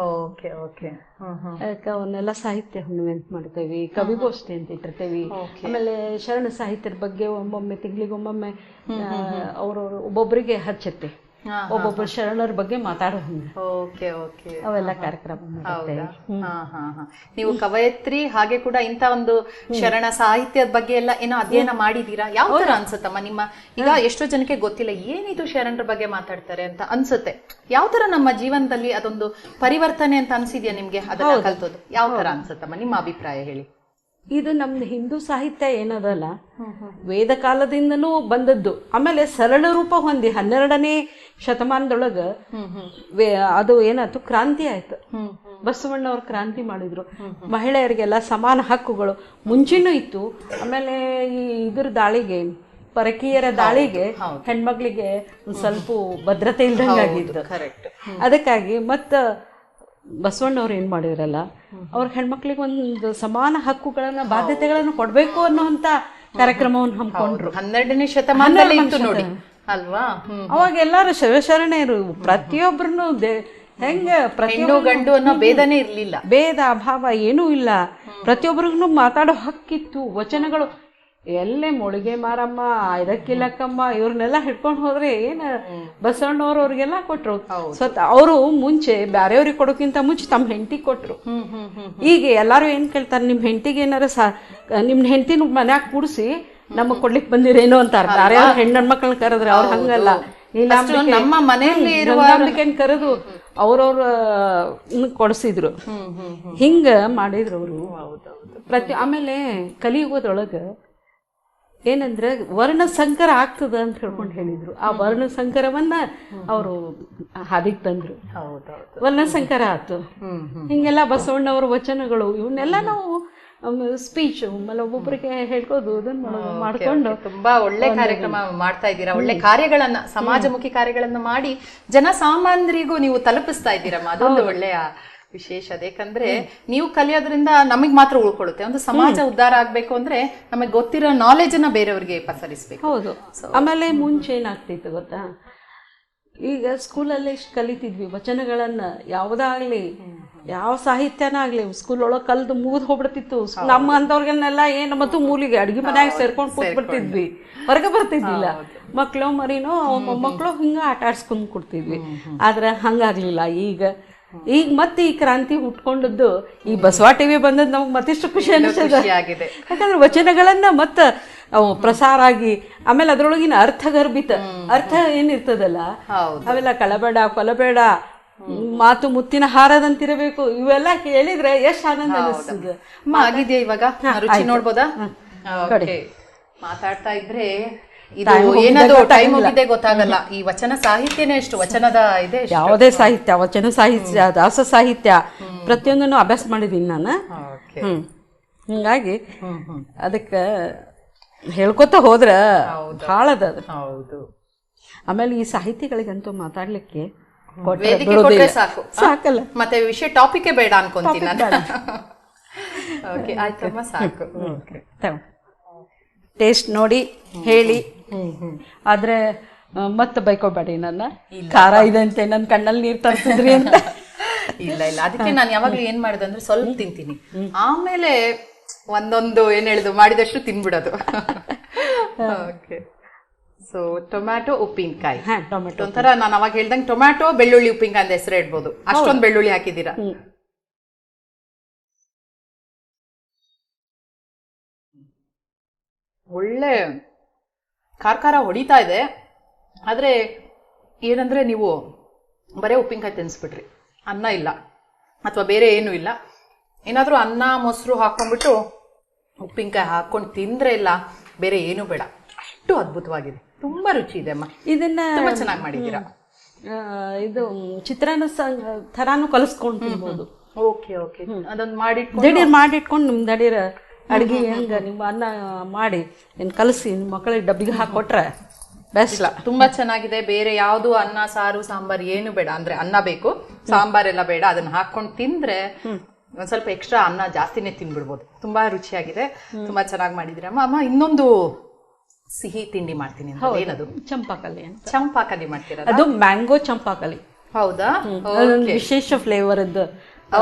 Speaker 1: Okay okay.
Speaker 2: ಅದಕ್ಕೆ ಅವನ್ನೆಲ್ಲ ಸಾಹಿತ್ಯ ಹುಣ್ಣಿಮೆ ಅಂತ ಮಾಡ್ತೇವಿ, ಕವಿಗೋಷ್ಠಿ ಅಂತ ಇಟ್ಟಿರ್ತೇವಿ. ಆಮೇಲೆ ಶರಣ ಸಾಹಿತ್ಯದ ಬಗ್ಗೆ ಒಮ್ಮೊಮ್ಮೆ ತಿಂಗಳಿಗೊಮ್ಮೊಮ್ಮೆ ಅವ್ರವ್ರು ಒಬ್ಬೊಬ್ಬರಿಗೆ ಹಚ್ಚತ್ತೆ, ಒಬ್ಬೊಬ್ಬರು ಶರಣರ ಬಗ್ಗೆ ಮಾತಾಡೋ ಹಂಗೆ.
Speaker 1: Okay okay.
Speaker 2: ಅವೆಲ್ಲ ಕಾರ್ಯಕ್ರಮ ಮಾಡ್ತೇವೆ.
Speaker 1: ನೀವು ಕವಯತ್ರಿ, ಹಾಗೆ ಕೂಡ ಇಂತ ಒಂದು ಶರಣ ಸಾಹಿತ್ಯದ ಬಗ್ಗೆ ಎಲ್ಲ ಏನೋ ಅಧ್ಯಯನ ಮಾಡಿದೀರಾ? ಯಾವ ತರ ಅನ್ಸುತ್ತಮ್ಮ ನಿಮ್ಮ? ಈಗ ಎಷ್ಟೋ ಜನಕ್ಕೆ ಗೊತ್ತಿಲ್ಲ ಏನಿದು ಶರಣರ ಬಗ್ಗೆ ಮಾತಾಡ್ತಾರೆ ಅಂತ ಅನ್ಸುತ್ತೆ. ಯಾವ ತರ ನಮ್ಮ ಜೀವನದಲ್ಲಿ ಅದೊಂದು ಪರಿವರ್ತನೆ ಅಂತ ಅನ್ಸಿದ್ಯಾ ನಿಮ್ಗೆ? ಅದನ್ನ ಕಲ್ತೋದು ಯಾವ ತರ ಅನ್ಸುತ್ತಮ್ಮ? ನಿಮ್ಮ ಅಭಿಪ್ರಾಯ ಹೇಳಿ.
Speaker 2: ಇದು ನಮ್ದು ಹಿಂದೂ ಸಾಹಿತ್ಯ ಏನದಲ್ಲ, ವೇದ ಕಾಲದಿಂದನೂ ಬಂದದ್ದು. ಆಮೇಲೆ ಸರಳ ರೂಪ ಹೊಂದಿ 12ನೇ ಶತಮಾನದೊಳಗ ಅದು ಏನಾಯ್ತು, ಕ್ರಾಂತಿ ಆಯ್ತು. ಬಸವಣ್ಣವ್ರ ಕ್ರಾಂತಿ ಮಾಡಿದ್ರು. ಮಹಿಳೆಯರಿಗೆಲ್ಲ ಸಮಾನ ಹಕ್ಕುಗಳು ಮುಂಚೆನೂ ಇತ್ತು. ಆಮೇಲೆ ಈ ಇದ್ರ ದಾಳಿಗೆ, ಪರಕೀಯರ ದಾಳಿಗೆ ಹೆಣ್ಮಕ್ಳಿಗೆ ಸ್ವಲ್ಪ ಭದ್ರತೆ ಇಲ್ದಂಗಾಗಿದ್ದು. ಅದಕ್ಕಾಗಿ ಮತ್ತ ಬಸವಣ್ಣವ್ರು ಏನ್ ಮಾಡಿದ್ರಲ್ಲ, ಅವ್ರ ಹೆಣ್ಮಕ್ಳಿಗೆ ಒಂದು ಸಮಾನ ಹಕ್ಕುಗಳನ್ನ, ಬಾಧ್ಯತೆಗಳನ್ನ ಕೊಡ್ಬೇಕು ಅನ್ನೋಂತ ಕಾರ್ಯಕ್ರಮವನ್ನು ಹಮ್ಮಿಕೊಂಡ್ರು.
Speaker 1: 12ನೇ ಶತಮಾನದಲ್ಲಿ ಇತ್ತು ನೋಡಿ ಅಲ್ವಾ?
Speaker 2: ಅವಾಗ ಎಲ್ಲಾರು ಶಿವಶರಣೆಯರು, ಪ್ರತಿಯೊಬ್ಬರನ್ನು ಹೆಂಗ
Speaker 1: ಹೆಣ್ಣು ಗಂಡು ಅನ್ನೋ ಭೇದನೇ ಇರ್ಲಿಲ್ಲ,
Speaker 2: ಭೇದ ಅಭಾವ ಏನೂ ಇಲ್ಲ. ಪ್ರತಿಯೊಬ್ಬರಿಗೂ ಮಾತಾಡೋ ಹಕ್ಕಿತ್ತು. ವಚನಗಳು ಎಲ್ಲೇ ಮೊಳಿಗೆ ಮಾರಮ್ಮ, ಇದಕ್ಕಿಲ್ಲಕ್ಕಮ್ಮ, ಇವ್ರನ್ನೆಲ್ಲ ಹಿಡ್ಕೊಂಡು ಹೋದ್ರೆ ಏನ ಬಸವಣ್ಣವ್ರು ಅವ್ರಿಗೆಲ್ಲ ಕೊಟ್ರು. ಅವರು ಮುಂಚೆ ಬ್ಯಾರೆಯವ್ರಿಗೆ ಕೊಡೋಕ್ಕಿಂತ ಮುಂಚೆ ತಮ್ಮ ಹೆಂಡತಿ ಕೊಟ್ರು. ಈಗ ಎಲ್ಲಾರು ಏನ್ ಕೇಳ್ತಾರೆ, ನಿಮ್ ಹೆಂಡತಿಗೆ ಏನಾರ ನಿಮ್ ಹೆಂಡತಿನ ಮನ್ಯಾಗ ಕೂಡಿಸಿ ನಮಗ್ ಕೊಡ್ಲಿಕ್ ಬಂದಿರೇನೋ ಅಂತಾರ. ಬೇರೆ ಹೆಣ್ಣನ್ ಮಕ್ಕಳನ್ನ ಕರೆದ್ರೆ ಅವ್ರು ಹಂಗಲ್ಲ,
Speaker 1: ನಮ್ಮ ಮನೆಯಲ್ಲಿ
Speaker 2: ಕರೆದು ಅವ್ರವ್ರ ಕೊಡಿಸಿದ್ರು. ಹಿಂಗ ಮಾಡಿದ್ರು ಅವರು. ಆಮೇಲೆ ಕಲಿಯುಗದೊಳಗ ಏನಂದ್ರೆ ವರ್ಣ ಸಂಕರ ಆಗ್ತದ ಅಂತ ಹೇಳ್ಕೊಂಡು ಹೇಳಿದ್ರು. ಆ ವರ್ಣ ಸಂಕರವನ್ನ ಅವರು ಹಾದಿಗೆ ತಂದ್ರು. ವರ್ಣ ಸಂಕರ ಆಯ್ತು. ಹಿಂಗೆಲ್ಲ ಬಸವಣ್ಣವ್ರ ವಚನಗಳು ಇವನ್ನೆಲ್ಲ ನಾವು ಸ್ಪೀಚ್ ಆಮೇಲೆ ಒಬ್ಬೊಬ್ಬರಿಗೆ ಹೇಳ್ಕೋದು ಅದನ್ನ ಮಾಡ್ಕೊಂಡು
Speaker 1: ತುಂಬಾ ಒಳ್ಳೆ ಕಾರ್ಯಕ್ರಮ ಮಾಡ್ತಾ ಇದ್ದೀರಾ. ಒಳ್ಳೆ ಕಾರ್ಯಗಳನ್ನ, ಸಮಾಜಮುಖಿ ಕಾರ್ಯಗಳನ್ನ ಮಾಡಿ ಜನಸಾಮಾನ್ಯರಿಗೂ ನೀವು ತಲುಪಿಸ್ತಾ ಇದ್ದೀರಮ್ಮ. ಅದೊಂದು ಒಳ್ಳೆಯ ವಿಶೇಷ. ಯಾಕಂದ್ರೆ ನೀವು ಕಲಿಯೋದ್ರಿಂದ ನಮಗ್ ಮಾತ್ರ ಉಳ್ಕೊಳ್ಳುತ್ತೆ. ಒಂದು ಸಮಾಜ ಉದ್ಧಾರ ಆಗ್ಬೇಕು ಅಂದ್ರೆ ನಮಗ್ ಗೊತ್ತಿರೋ ನಾಲೆಜ್ ಅನ್ನ ಬೇರೆಯವ್ರಿಗೆ ಪಸರಿಸ್ಬೇಕು.
Speaker 2: ಹೌದು. ಆಮೇಲೆ ಮುಂಚೆ ಏನಾಗ್ತಿತ್ತು ಗೊತ್ತಾ, ಈಗ ಸ್ಕೂಲಲ್ಲಿ ಇಷ್ಟು ಕಲಿತಿದ್ವಿ ವಚನಗಳನ್ನ, ಯಾವುದಾಗ್ಲಿ ಯಾವ ಸಾಹಿತ್ಯನ ಆಗ್ಲಿ ಸ್ಕೂಲ್ ಒಳಗೆ ಕಲ್ದು ಮುಗಿದು ಹೋಗ್ಬಿಡ್ತಿತ್ತು. ನಮ್ಮ ಅಂತವ್ರಿಗೆಲ್ಲ ಏನು ಮತ್ತು ಮೂಲಿಗೆ ಅಡ್ಗೆ ಮನ್ಯಾಗ ಸೇರ್ಕೊಂಡು ಕೂತ್ಬಿಡ್ತಿದ್ವಿ, ಹೊರಗೆ ಬರ್ತಿದ್ವಿಲ್ಲ. ಮಕ್ಳು ಮರಿನೋ ಮೊಮ್ಮಕ್ಕಳು ಹಿಂಗ ಆಟ ಆಡ್ಸ್ಕೊಂಡ್ ಕೊಡ್ತಿದ್ವಿ. ಆದ್ರೆ ಹಂಗಾಗ್ಲಿಲ್ಲ. ಈಗ ಮತ್ತೆ ಈ ಕ್ರಾಂತಿ ಹುಟ್ಕೊಂಡದ್ದು ಈ ಬಸವ ಟಿವಿ ಬಂದದ್ದು ನಮ್ಗೆ ಮತ್ತಿಷ್ಟು ಖುಷಿ
Speaker 1: ಆಗಿದೆ.
Speaker 2: ಯಾಕಂದ್ರೆ ವಚನಗಳನ್ನ ಮತ್ತ ಅವು ಪ್ರಸಾರ ಆಗಿ, ಆಮೇಲೆ ಅದ್ರೊಳಗಿನ ಅರ್ಥಗರ್ಭಿತ ಅರ್ಥ ಏನಿರ್ತದಲ್ಲ, ಅವೆಲ್ಲ ಕಳಬೇಡ ಕೊಲಬೇಡ, ಮಾತು ಮುತ್ತಿನ ಹಾರದಂತಿರಬೇಕು, ಇವೆಲ್ಲ ಕೇಳಿದ್ರೆ ಎಷ್ಟು ಆನಂದ ಅನಿಸ್ತದೆ.
Speaker 1: ಆಗಿದೆಯಾ ಇವಾಗ? ರುಚಿ ನೋಡ್ಬೋದಾ? ಮಾತಾಡ್ತಾ ಇದ್ರೆ ಇದು ಏನದು ಟೈಮ್ ಹೋಗಿದೆ ಗೊತ್ತಾಗಲ್ಲ. ಈ ವಚನ ಸಾಹಿತ್ಯನೇ ಎಷ್ಟು, ವಚನದ ಇದೆ
Speaker 2: ಯಾವುದೇ ಸಾಹಿತ್ಯ, ವಚನ ಸಾಹಿತ್ಯ, ದಾಸ ಸಾಹಿತ್ಯ ಪ್ರತಿಯೊಂದನ್ನು ಅಭ್ಯಾಸ ಮಾಡಿದೀನಿ ನಾನು. ಹಿಂಗಾಗಿ ಅದಕ್ಕೆ ಹೇಳ್ಕೊತ ಹೋದ್ರ ಭಾಳ ಅದ.
Speaker 1: ಹೌದು.
Speaker 2: ಆಮೇಲೆ ಈ ಸಾಹಿತಿಗಳಿಗಂತೂ ಮಾತಾಡ್ಲಿಕ್ಕೆ
Speaker 1: ವೇದಿಕೆ ಕೊಟ್ರೆ ಸಾಕು,
Speaker 2: ಸಾಕಲ್ಲ,
Speaker 1: ಮತ್ತೆ ವಿಷಯ ಟಾಪಿಕ್ ಬೇಡ ಅನ್ಕೊಂತೀನಿ ನಾನು. ಓಕೆ ಆಯ್ತಮ್ಮ, ಸಾಕು.
Speaker 2: ಟೇಸ್ಟ್ ನೋಡಿ ಹೇಳಿ. ಆದ್ರೆ ಮತ್ತೆ ಬೈಕೋಬೇಡಿ ನನ್ನ, ಖಾರ ಇದೆ ಅಂತೆ ನನ್ನ ಕಣ್ಣಲ್ಲಿ ನೀರು ತರಿಸಿದ್ರಿ ಅಂತ.
Speaker 1: ಇಲ್ಲ ಇಲ್ಲ, ಅದಕ್ಕೆ ನಾನು ಯಾವಾಗ್ಲೂ ಏನ್ ಮಾಡಿದೆ ಅಂದ್ರೆ ಸ್ವಲ್ಪ ತಿಂತೀನಿ, ಆಮೇಲೆ ಒಂದೊಂದು ಏನ್ ಹೇಳುದು ಮಾಡಿದಷ್ಟು ತಿನ್ಬಿಡೋದು. ಓಕೆ, ಸೊ ಟೊಮ್ಯಾಟೊ ಉಪ್ಪಿನಕಾಯಿ.
Speaker 2: ಟೊಮೆಟೊ
Speaker 1: ಒಂಥರ ನಾನು ಅವಾಗ ಹೇಳ್ದಂಗೆ ಟೊಮ್ಯಾಟೊ ಬೆಳ್ಳುಳ್ಳಿ ಉಪ್ಪಿನಕಾಯಿ ಅಂತ ಹೆಸರು ಇಡ್ಬೋದು, ಅಷ್ಟೊಂದು ಬೆಳ್ಳುಳ್ಳಿ ಹಾಕಿದ್ದೀರಾ. ಒಳ್ಳೆ ಖಾರ ಖಾರ ಹೊಡಿತಾ ಇದೆ. ಆದ್ರೆ ಏನಂದ್ರೆ ನೀವು ಬರೀ ಉಪ್ಪಿನಕಾಯಿ ತಿನ್ಸ್ಬಿಟ್ರಿ, ಅನ್ನ ಇಲ್ಲ ಅಥವಾ ಬೇರೆ ಏನೂ ಇಲ್ಲ. ಏನಾದರೂ ಅನ್ನ ಮೊಸರು ಹಾಕೊಂಡ್ಬಿಟ್ಟು ಉಪ್ಪಿನಕಾಯಿ ಹಾಕೊಂಡು ತಿಂದ್ರೆ ಇಲ್ಲ, ಬೇರೆ ಏನೂ ಬೇಡ. ಅಷ್ಟು ಅದ್ಭುತವಾಗಿದೆ, ತುಂಬಾ ರುಚಿ ಇದೆ ಅಮ್ಮ.
Speaker 2: ಇದನ್ನ
Speaker 1: ತುಂಬಾ ಚೆನ್ನಾಗಿ ಮಾಡಿದ್ದೀರಾ.
Speaker 2: ಇದು ಚಿತ್ರಾನ್ನ ಥರಾನು ಕಲಿಸ್ಕೊಂಡು ತಿನ್ಬೋದು.
Speaker 1: ಓಕೆ ಓಕೆ, ಅದೊಂದು ಮಾಡಿಟ್ಕೊಂಡು
Speaker 2: ದಡೀರ್ ಮಾಡಿಟ್ಕೊಂಡು ನಿಮ್ ದಡೀರ್ ಅಡ್ಗೆ ಹೆಂಗ ನಿಮ್ಮ ಅನ್ನ ಮಾಡಿ ಏನ್ ಕಲಸಿ ನಿಮ್ಮ ಮಕ್ಕಳಿಗೆ ಡಬ್ಬಿಗೆ ಹಾಕೊಟ್ರೆ ಬೆಸ್ಟ್.
Speaker 1: ತುಂಬಾ ಚೆನ್ನಾಗಿದೆ. ಬೇರೆ ಯಾವ್ದು ಅನ್ನ ಸಾರು ಸಾಂಬಾರ್ ಏನು ಬೇಡ, ಅಂದ್ರೆ ಅನ್ನ ಬೇಕು, ಸಾಂಬಾರೆಲ್ಲ ಬೇಡ. ಅದನ್ನ ಹಾಕೊಂಡು ತಿಂದ್ರೆ ಒಂದ್ ಸ್ವಲ್ಪ ಎಕ್ಸ್ಟ್ರಾ ಅನ್ನ ಜಾಸ್ತಿನೇ ತಿನ್ಬಿಡ್ಬೋದು. ತುಂಬಾ ರುಚಿಯಾಗಿದೆ, ತುಂಬಾ ಚೆನ್ನಾಗಿ ಮಾಡಿದ್ರಿ ಅಮ್ಮ. ಅಮ್ಮ ಇನ್ನೊಂದು ಸಿಹಿ ತಿಂಡಿ ಮಾಡ್ತೀನಿ ಅಂತ, ಏನದು?
Speaker 2: ಚಂಪಾಕಲಿ ಅಂತ.
Speaker 1: ಚಂಪಾಕಲಿ ಮಾಡ್ತೀರಾ?
Speaker 2: ಅದು ಮ್ಯಾಂಗೋ ಚಂಪಾಕಲಿ.
Speaker 1: ಹೌದಾ?
Speaker 2: ವಿಶೇಷ ಫ್ಲೇವರ್ ಇದ್ದು.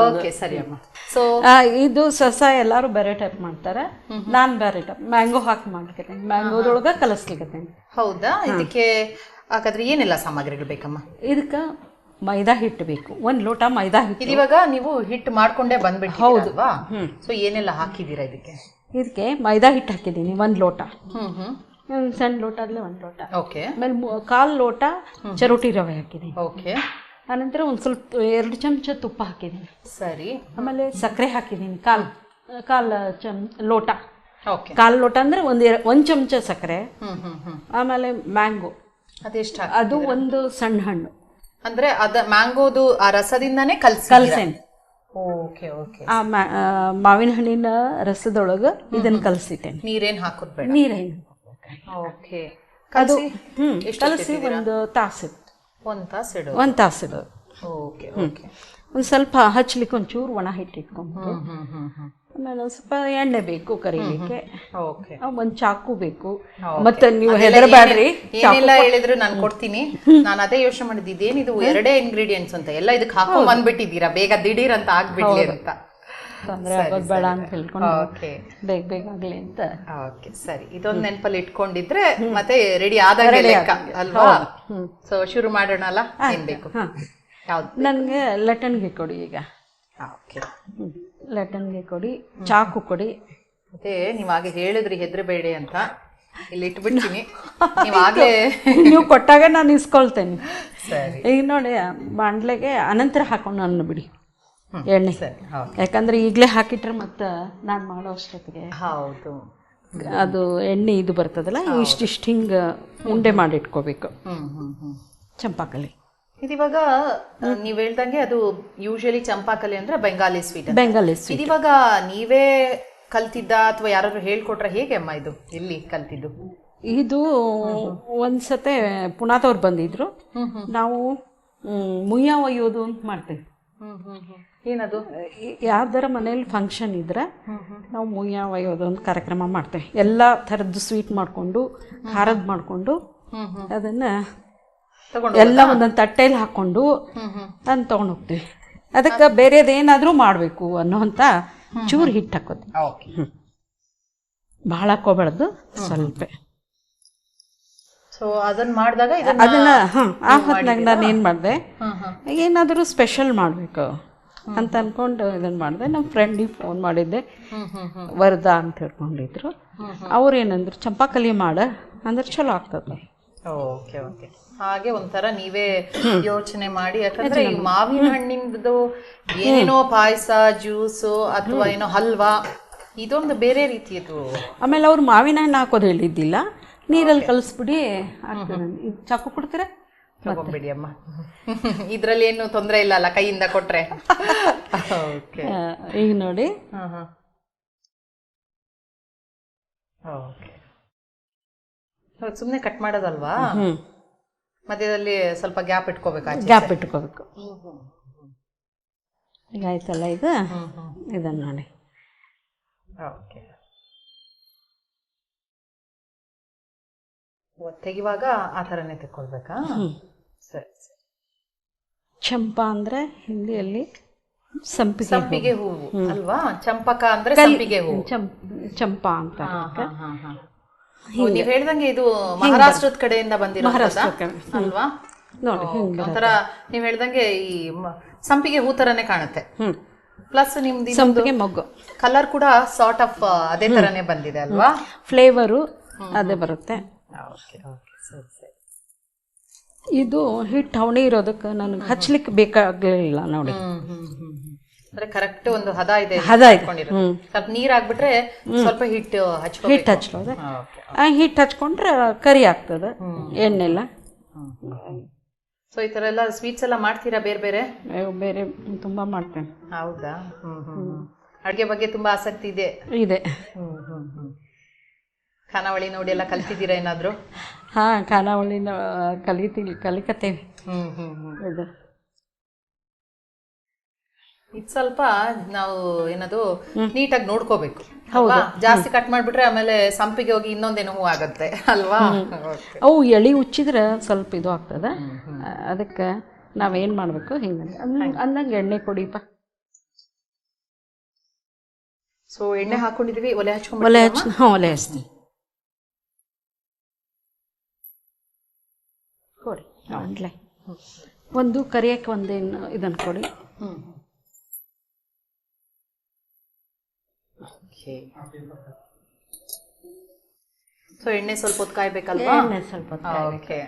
Speaker 1: ಓಕೆ ಸರಿ ಅಮ್ಮ. ಸೊ
Speaker 2: ಇದು ಸಸ ಎಲ್ಲಾರು ಬೇರೆ ಟೈಪ್ ಮಾಡ್ತಾರೆ, ನಾನ್ ಬೇರೆ ಟೈಪ್ ಮ್ಯಾಂಗೋ ಹಾಕಿ ಮಾಡ್ತೀನಿ, ಮ್ಯಾಂಗೋದೊಳಗ ಕಲಸ್ಲಿಕ್ಕೆ.
Speaker 1: ಹೌದಾ? ಇದಕ್ಕೆ ಹಾಗಾದ್ರೆ ಏನೆಲ್ಲ ಸಾಮಗ್ರಿಗಳು ಬೇಕಮ್ಮ?
Speaker 2: ಇದಕ್ಕ ಮೈದಾ ಹಿಟ್ಟು ಬೇಕು, 1 ಲೋಟ ಮೈದಾ ಹಿಟ್ಟು.
Speaker 1: ಇವಾಗ ನೀವು ಹಿಟ್ಟು ಮಾಡ್ಕೊಂಡೇ ಬಂದ್ಬಿಟ್ಟು? ಹೌದಲ್ವಾ? ಸೊ ಏನೆಲ್ಲ ಹಾಕಿದೀರಾ ಇದಕ್ಕೆ?
Speaker 2: ಇದಕ್ಕೆ ಮೈದಾ ಹಿಟ್ಟು ಹಾಕಿದ್ದೀನಿ 1 ಲೋಟ, ಸಣ್ಣ ಲೋಟ ಆದ್ಲೆ 1 ಲೋಟ.
Speaker 1: ಓಕೆ.
Speaker 2: ಆಮೇಲೆ 1/4 ಲೋಟ ಚರೋಟಿ ರವೆ ಹಾಕಿದ್ದೀನಿ.
Speaker 1: ಓಕೆ.
Speaker 2: ಆನಂತರ ಒಂದ್ ಸ್ವಲ್ಪ 2 ಚಮಚ ತುಪ್ಪ ಹಾಕಿದ್ದೀನಿ.
Speaker 1: ಸರಿ.
Speaker 2: ಆಮೇಲೆ ಸಕ್ಕರೆ ಹಾಕಿದ್ದೀನಿ, ಕಾಲ್ ಲೋಟ.
Speaker 1: ಓಕೆ.
Speaker 2: 1/4 ಲೋಟ ಅಂದ್ರೆ 1 ಚಮಚ ಸಕ್ಕರೆ. ಆಮೇಲೆ ಮ್ಯಾಂಗೋ
Speaker 1: ಅದೆಷ್ಟು?
Speaker 2: ಅದು ಒಂದು ಸಣ್ಣ ಹಣ್ಣು,
Speaker 1: ಅಂದ್ರೆ ಅದ ಮ್ಯಾಂಗೋದು ಆ ರಸದಿಂದಾನೇ
Speaker 2: ಕಲ್ಸೇನೆ.
Speaker 1: Okay okay.
Speaker 2: ಆ ಮಾವಿನ ಹಣ್ಣಿನ ರಸದೊಳಗ ಇದನ್ನ ಕಲಸಿಟ್ಟೇನೆ.
Speaker 1: ನೀರೇನ್ ಹಾಕೋದ್ ಬೇಡ?
Speaker 2: ನೀರೇನು.
Speaker 1: ಓಕೆ.
Speaker 2: ಅದು ಕಲಸಿ ಒಂದು ತಾಸು.
Speaker 1: 1 ತಾಸು ಇಡು.
Speaker 2: 1 ತಾಸು ಇಡು.
Speaker 1: Okay okay.
Speaker 2: ಒಂದ್ ಸ್ವಲ್ಪ ಹಚ್ಲಿಕ್ಕೆ ಒಂಚೂರು ಒಣ ಹಿಟ್ಟು ಇಟ್ಕೊಂಡು, ಆಮೇಲೆ ಒಂದ್ ಸ್ವಲ್ಪ ಎಣ್ಣೆ ಬೇಕು ಕರಿಲಿಕ್ಕೆ.
Speaker 1: ಓಕೆ.
Speaker 2: ಒಂದ್ ಚಾಕು ಬೇಕು. ಮತ್ತೆ ನೀವು ಹೆದರಬೇಡ್ರಿ,
Speaker 1: ಏನೆಲ್ಲ ಹೇಳಿದ್ರು ನಾನು ಕೊಡ್ತೀನಿ. ನಾನು ಅದೇ ಯೋಚನೆ ಮಾಡಿದ್ದು, ಇದೇನಿದು 2 ಇಂಗ್ರೀಡಿಯೆಂಟ್ಸ್ ಅಂತ, ಎಲ್ಲ ಇದಕ್ಕೆ ಹಾಕೊಂಡ್ ಬಂದ್ಬಿಟ್ಟಿದ್ದೀರಾ, ಬೇಗ ದಿಢೀರ್ ಅಂತ ಆಗ್ಬಿಡ್ಲಿ ಅಂತ.
Speaker 2: ತೊಂದ್ರೆ ಆಗೋದು ಬೇಡ ಅಂತ ಹೇಳ್ಕೊಂಡು ಬೇಗ ಬೇಗ ಆಗ್ಲಿ ಅಂತ.
Speaker 1: ಓಕೆ ಸರಿ, ಇದೊಂದು ನೆನಪಲ್ಲಿ ಇಟ್ಕೊಂಡಿದ್ರೆ ಮತ್ತೆ ರೆಡಿ ಆದಾಗ ಲೆಕ್ಕ ಅಲ್ವಾ? ಸೊ ಶುರು ಮಾಡೋಣ ಅಲ್ಲ? ಏನ್ ಬೇಕು? ಯಾವ್ದು?
Speaker 2: ನನ್ಗೆ ಲಟ್ಟಣಿಗೆ ಕೊಡಿ ಈಗ.
Speaker 1: ಓಕೆ,
Speaker 2: ಲಟ್ಟಣಿಗೆ ಕೊಡಿ, ಚಾಕು ಕೊಡಿ.
Speaker 1: ಮತ್ತೆ ನೀವಾಗೆ ಹೇಳಿದ್ರಿ ಹೆದ್ರಬೇಡಿ ಅಂತ, ಇಲ್ಲಿ ಇಟ್ಬಿಡ್ತೀನಿ. ನೀವಾಗ್ಲೇ
Speaker 2: ನೀವು ಕೊಟ್ಟಾಗ ನಾನು ಇಸ್ಕೊಳ್ತೇನೆ.
Speaker 1: ಸರಿ.
Speaker 2: ಈಗ ನೋಡಿ ಬಾಂಡ್ಲೆಗೆ ಅನಂತರ ಹಾಕೊಂಡು ನನ್ನ ಬಿಡಿ ಎಣ್ಣೆ, ಯಾಕಂದ್ರೆ ಈಗಲೇ ಹಾಕಿಟ್ರೆ ಮತ್ತೆ ನಾನು ಮಾಡೋ ಅಷ್ಟೊತ್ತಿಗೆ
Speaker 1: ಹೌದು
Speaker 2: ಅದು ಎಣ್ಣೆ ಇದು ಬರ್ತದಲ್ಲ, ಇಷ್ಟಿಷ್ಟು ಹಿಂಗೆ ಉಂಡೆ ಮಾಡಿ ಇಟ್ಕೋಬೇಕು. ಚಂಪಾಕಲಿ
Speaker 1: ಇದಿವಾಗ ನೀವ್ ಹೇಳ್ದಂಗೆ ಅದು ಯೂಶಲಿ ಚಂಪಾಕಲಿ ಅಂದ್ರೆ ಬೆಂಗಾಲಿ ಸ್ವೀಟ್.
Speaker 2: ಬೆಂಗಾಲಿ ಸ್ವೀಟ್
Speaker 1: ಇದಿವಾಗ ನೀವೇ ಕಲ್ತಿದ್ದ ಅಥವಾ ಯಾರಾದ್ರೂ ಹೇಳ್ಕೊಟ್ರ? ಹೇಗೆ ಅಮ್ಮ ಇದು ಎಲ್ಲಿ ಕಲ್ತಿದ್ದು?
Speaker 2: ಇದು ಒಂದ್ಸತೆ ಪುನಾದವ್ರು ಬಂದಿದ್ರು, ನಾವು ಮುಯ್ಯ ಒಯ್ಯೋದು ಅಂತ ಮಾಡ್ತೇವೆ.
Speaker 1: ಏನದು?
Speaker 2: ಯಾವ್ದಾರ ಮನೇಲಿ ಫಂಕ್ಷನ್ ಇದ್ರೆ ನಾವು ಮುಯ್ಯ ಒಯ್ಯೋದು ಅಂತ ಕಾರ್ಯಕ್ರಮ ಮಾಡ್ತೇವೆ. ಎಲ್ಲ ಥರದ್ದು ಸ್ವೀಟ್ ಮಾಡಿಕೊಂಡು, ಖಾರದ ಮಾಡಿಕೊಂಡು, ಅದನ್ನ ಎಲ್ಲ ಒಂದೊಂದು ತಟ್ಟೆಯಲ್ಲಿ ಹಾಕೊಂಡು ಅದನ್ನ ತಗೊಂಡು ಹೋಗ್ತೀವಿ. ಅದಕ್ಕೆ ಬೇರೆದೇನಾದ್ರೂ ಮಾಡಬೇಕು ಅನ್ನೋಂಥ ಚೂರು ಹಿಟ್ಟು ಹಾಕೋದು. ಭಾಳ ಹಾಕೋಬಾರ್ದು, ಸ್ವಲ್ಪ.
Speaker 1: ಸೊ ಅದನ್ನ ಮಾಡಿದಾಗ
Speaker 2: ಅದನ್ನ ಆ ಹೊತ್ನಾಗ ನಾನು ಏನು ಮಾಡಿದೆ, ಏನಾದರೂ ಸ್ಪೆಷಲ್ ಮಾಡಬೇಕು ಅಂತ ಅನ್ಕೊಂಡು ಇದನ್ನು ಮಾಡಿದೆ. ನಮ್ಮ ಫ್ರೆಂಡಿಗೆ ಫೋನ್ ಮಾಡಿದ್ದೆ, ವರದಾ ಅಂತ ಹೇಳ್ಕೊಂಡಿದ್ರು. ಅವ್ರು ಏನಂದ್ರು, ಚಂಪಾಕಲಿ ಮಾಡ ಅಂದ್ರೆ ಚಲೋ ಆಗ್ತದೆ.
Speaker 1: Okay okay. ಹಾಗೆ ಒಂಥರ ನೀವೇ ಯೋಚನೆ ಮಾಡಿ, ಯಾಕಂದ್ರೆ ಈ ಮಾವಿನ ಹಣ್ಣಿಂದು ಏನೇನೋ ಪಾಯಸ, ಜ್ಯೂಸು ಅಥವಾ ಏನೋ ಹಲ್ವಾ, ಇದೊಂದು ಬೇರೆ ರೀತಿಯದು.
Speaker 2: ಆಮೇಲೆ ಅವ್ರು ಮಾವಿನ ಹಣ್ಣು ಹಾಕೋದು ಹೇಳಿದ್ದಿಲ್ಲ, ನೀರಲ್ಲಿ ಕಲಿಸ್ಬಿಡಿ ಆಗ್ತದೆ. ಚಾಕು ಕೊಡ್ತೀರಾ?
Speaker 1: ತಗೊಂಡ್ಬಿಡಿ ಅಮ್ಮ, ಇದ್ರಲ್ಲಿ ಏನು ತೊಂದರೆ ಇಲ್ಲ ಅಲ್ಲ, ಕೈಯಿಂದ ಕೊಟ್ರೆ.
Speaker 2: ಈಗ ನೋಡಿ,
Speaker 1: ಸುಮ್ಮನೆ ಕಟ್ ಮಾಡೋದಲ್ವಾ? ಮಧ್ಯದಲ್ಲಿ ಸ್ವಲ್ಪ ಗ್ಯಾಪ್ ಇಟ್ಕೋಬೇಕು.
Speaker 2: ಗ್ಯಾಪ್ ಇಟ್ಕೋಬೇಕು. ಈಗ ಆಯ್ತಲ್ಲ, ಈಗ ಇದನ್ನು ನೋಡಿ.
Speaker 1: ಓಕೆ, ತೆಗಿವಾಗ ಆ ಥರನೇ ತೆಕ್ಕೊಳ್ಬೇಕಾ? ಸರಿ.
Speaker 2: ಚಂಪಾ ಅಂದರೆ ಹಿಂದಿಯಲ್ಲಿ ಸಂಪಿಗೆ
Speaker 1: ಹೂವು ಅಲ್ವಾ? ಚಂಪಕ ಅಂದ್ರೆ ಸಂಪಿಗೆ ಹೂವು,
Speaker 2: ಚಂಪಾ ಅಂತ.
Speaker 1: ನೀವ್ ಹೇಳ್ದಂಗೆ ಇದು ಮಹಾರಾಷ್ಟ್ರದ ಕಡೆಯಿಂದ ಬಂದಿರೋ ಅಲ್ವಾ?
Speaker 2: ನೋಡಿ,
Speaker 1: ಒಂಥರ ನೀವ್ ಹೇಳ್ದಂಗೆ ಈ ಸಂಪಿಗೆ ಹೂ ತರನೇ ಕಾಣುತ್ತೆ. ಪ್ಲಸ್ ನಿಮ್ದು
Speaker 2: ಸಂಪಿಗೆ ಮೊಗ್ಗು
Speaker 1: ಕಲರ್ ಕೂಡ ಸಾರ್ಟ್ ಆಫ್ ಅದೇ ತರನೇ ಬಂದಿದೆ ಅಲ್ವಾ?
Speaker 2: ಫ್ಲೇವರು ಅದೇ ಬರುತ್ತೆ. ಇದು ಹಿಟ್ಟು ಹವಣಿ ಇರೋದಕ್ಕೆ ನನಗೆ ಹಚ್ಲಿಕ್ಕೆ ಬೇಕಾಗಲಿಲ್ಲ ನೋಡಿ.
Speaker 1: ಅಂದ್ರೆ ಕರೆಕ್ಟ್ ಒಂದು ಹದ ಇದೆ. ಸ್ವಲ್ಪ ನೀರ್ ಹಾಕ್ಬಿಟ್ರೆ ಸ್ವಲ್ಪ ಹಿಟ್ಟು
Speaker 2: ಹಚ್ಕೊಳ್ಳೋದು. ಹಿಟ್ಟು ಹಚ್ಕೊಂಡ್ರೆ ಕರಿ ಆಗ್ತದೆ, ಎಣ್ಣೆಲ್ಲ.
Speaker 1: ಸೊ ಈ ತರ ಎಲ್ಲ ಸ್ವೀಟ್ಸ್ ಎಲ್ಲ ಮಾಡ್ತೀರಾ? ಬೇರೆ ಬೇರೆ
Speaker 2: ಬೇರೆ ತುಂಬಾ ಮಾಡ್ತೇನೆ.
Speaker 1: ಹೌದಾ? ಅಡ್ಗೆ ಬಗ್ಗೆ ತುಂಬಾ ಆಸಕ್ತಿ ಇದೆ. ಖಾನಾವಳಿ ನೋಡಿ ಎಲ್ಲ ಕಲ್ತಿದ್ದೀರಾ ಏನಾದ್ರು?
Speaker 2: ಖಾನಾವಳಿ ಕಲಿಕತ್ತೇವೆ.
Speaker 1: ಇದು ಸ್ವಲ್ಪ ನಾವು ಏನದು ನೀಟಾಗಿ ನೋಡ್ಕೋಬೇಕು ಅಲ್ವಾ? ಜಾಸ್ತಿ ಕಟ್ ಮಾಡ್ಬಿಟ್ರೆ ಆಮೇಲೆ ಸಂಪಿಗೆ ಹೋಗಿ ಇನ್ನೊಂದೇನೋ ಹೂ ಆಗತ್ತೆ ಅಲ್ವಾ?
Speaker 2: ಅವು ಎಳಿ ಉಚ್ಚಿದ್ರೆ ಸ್ವಲ್ಪ ಇದು ಆಗ್ತದೆ. ಅದಕ್ಕೆ ನಾವೇನ್ ಮಾಡ್ಬೇಕು, ಹಿಂಗೆ ಅಂದಂಗೆ ಎಣ್ಣೆ ಕೊಡಿಪ.
Speaker 1: ಸೊ ಎಣ್ಣೆ ಹಾಕೊಂಡಿದೀವಿ, ಒಲೆ
Speaker 2: ಹಚ್ತೀನಿ ಕೊಡಿ. ಒಂದು ಕರಿಯಕ್ಕೆ ಒಂದೇನು ಇದನ್ನು ಕೊಡಿ.
Speaker 1: ಸೊ ಎಣ್ಣೆ ಸ್ವಲ್ಪ ಹೊತ್ತು ಕಾಯ್ಬೇಕಲ್ವಾ?
Speaker 2: ಎಣ್ಣೆ ಸ್ವಲ್ಪ
Speaker 1: ಓಕೆ.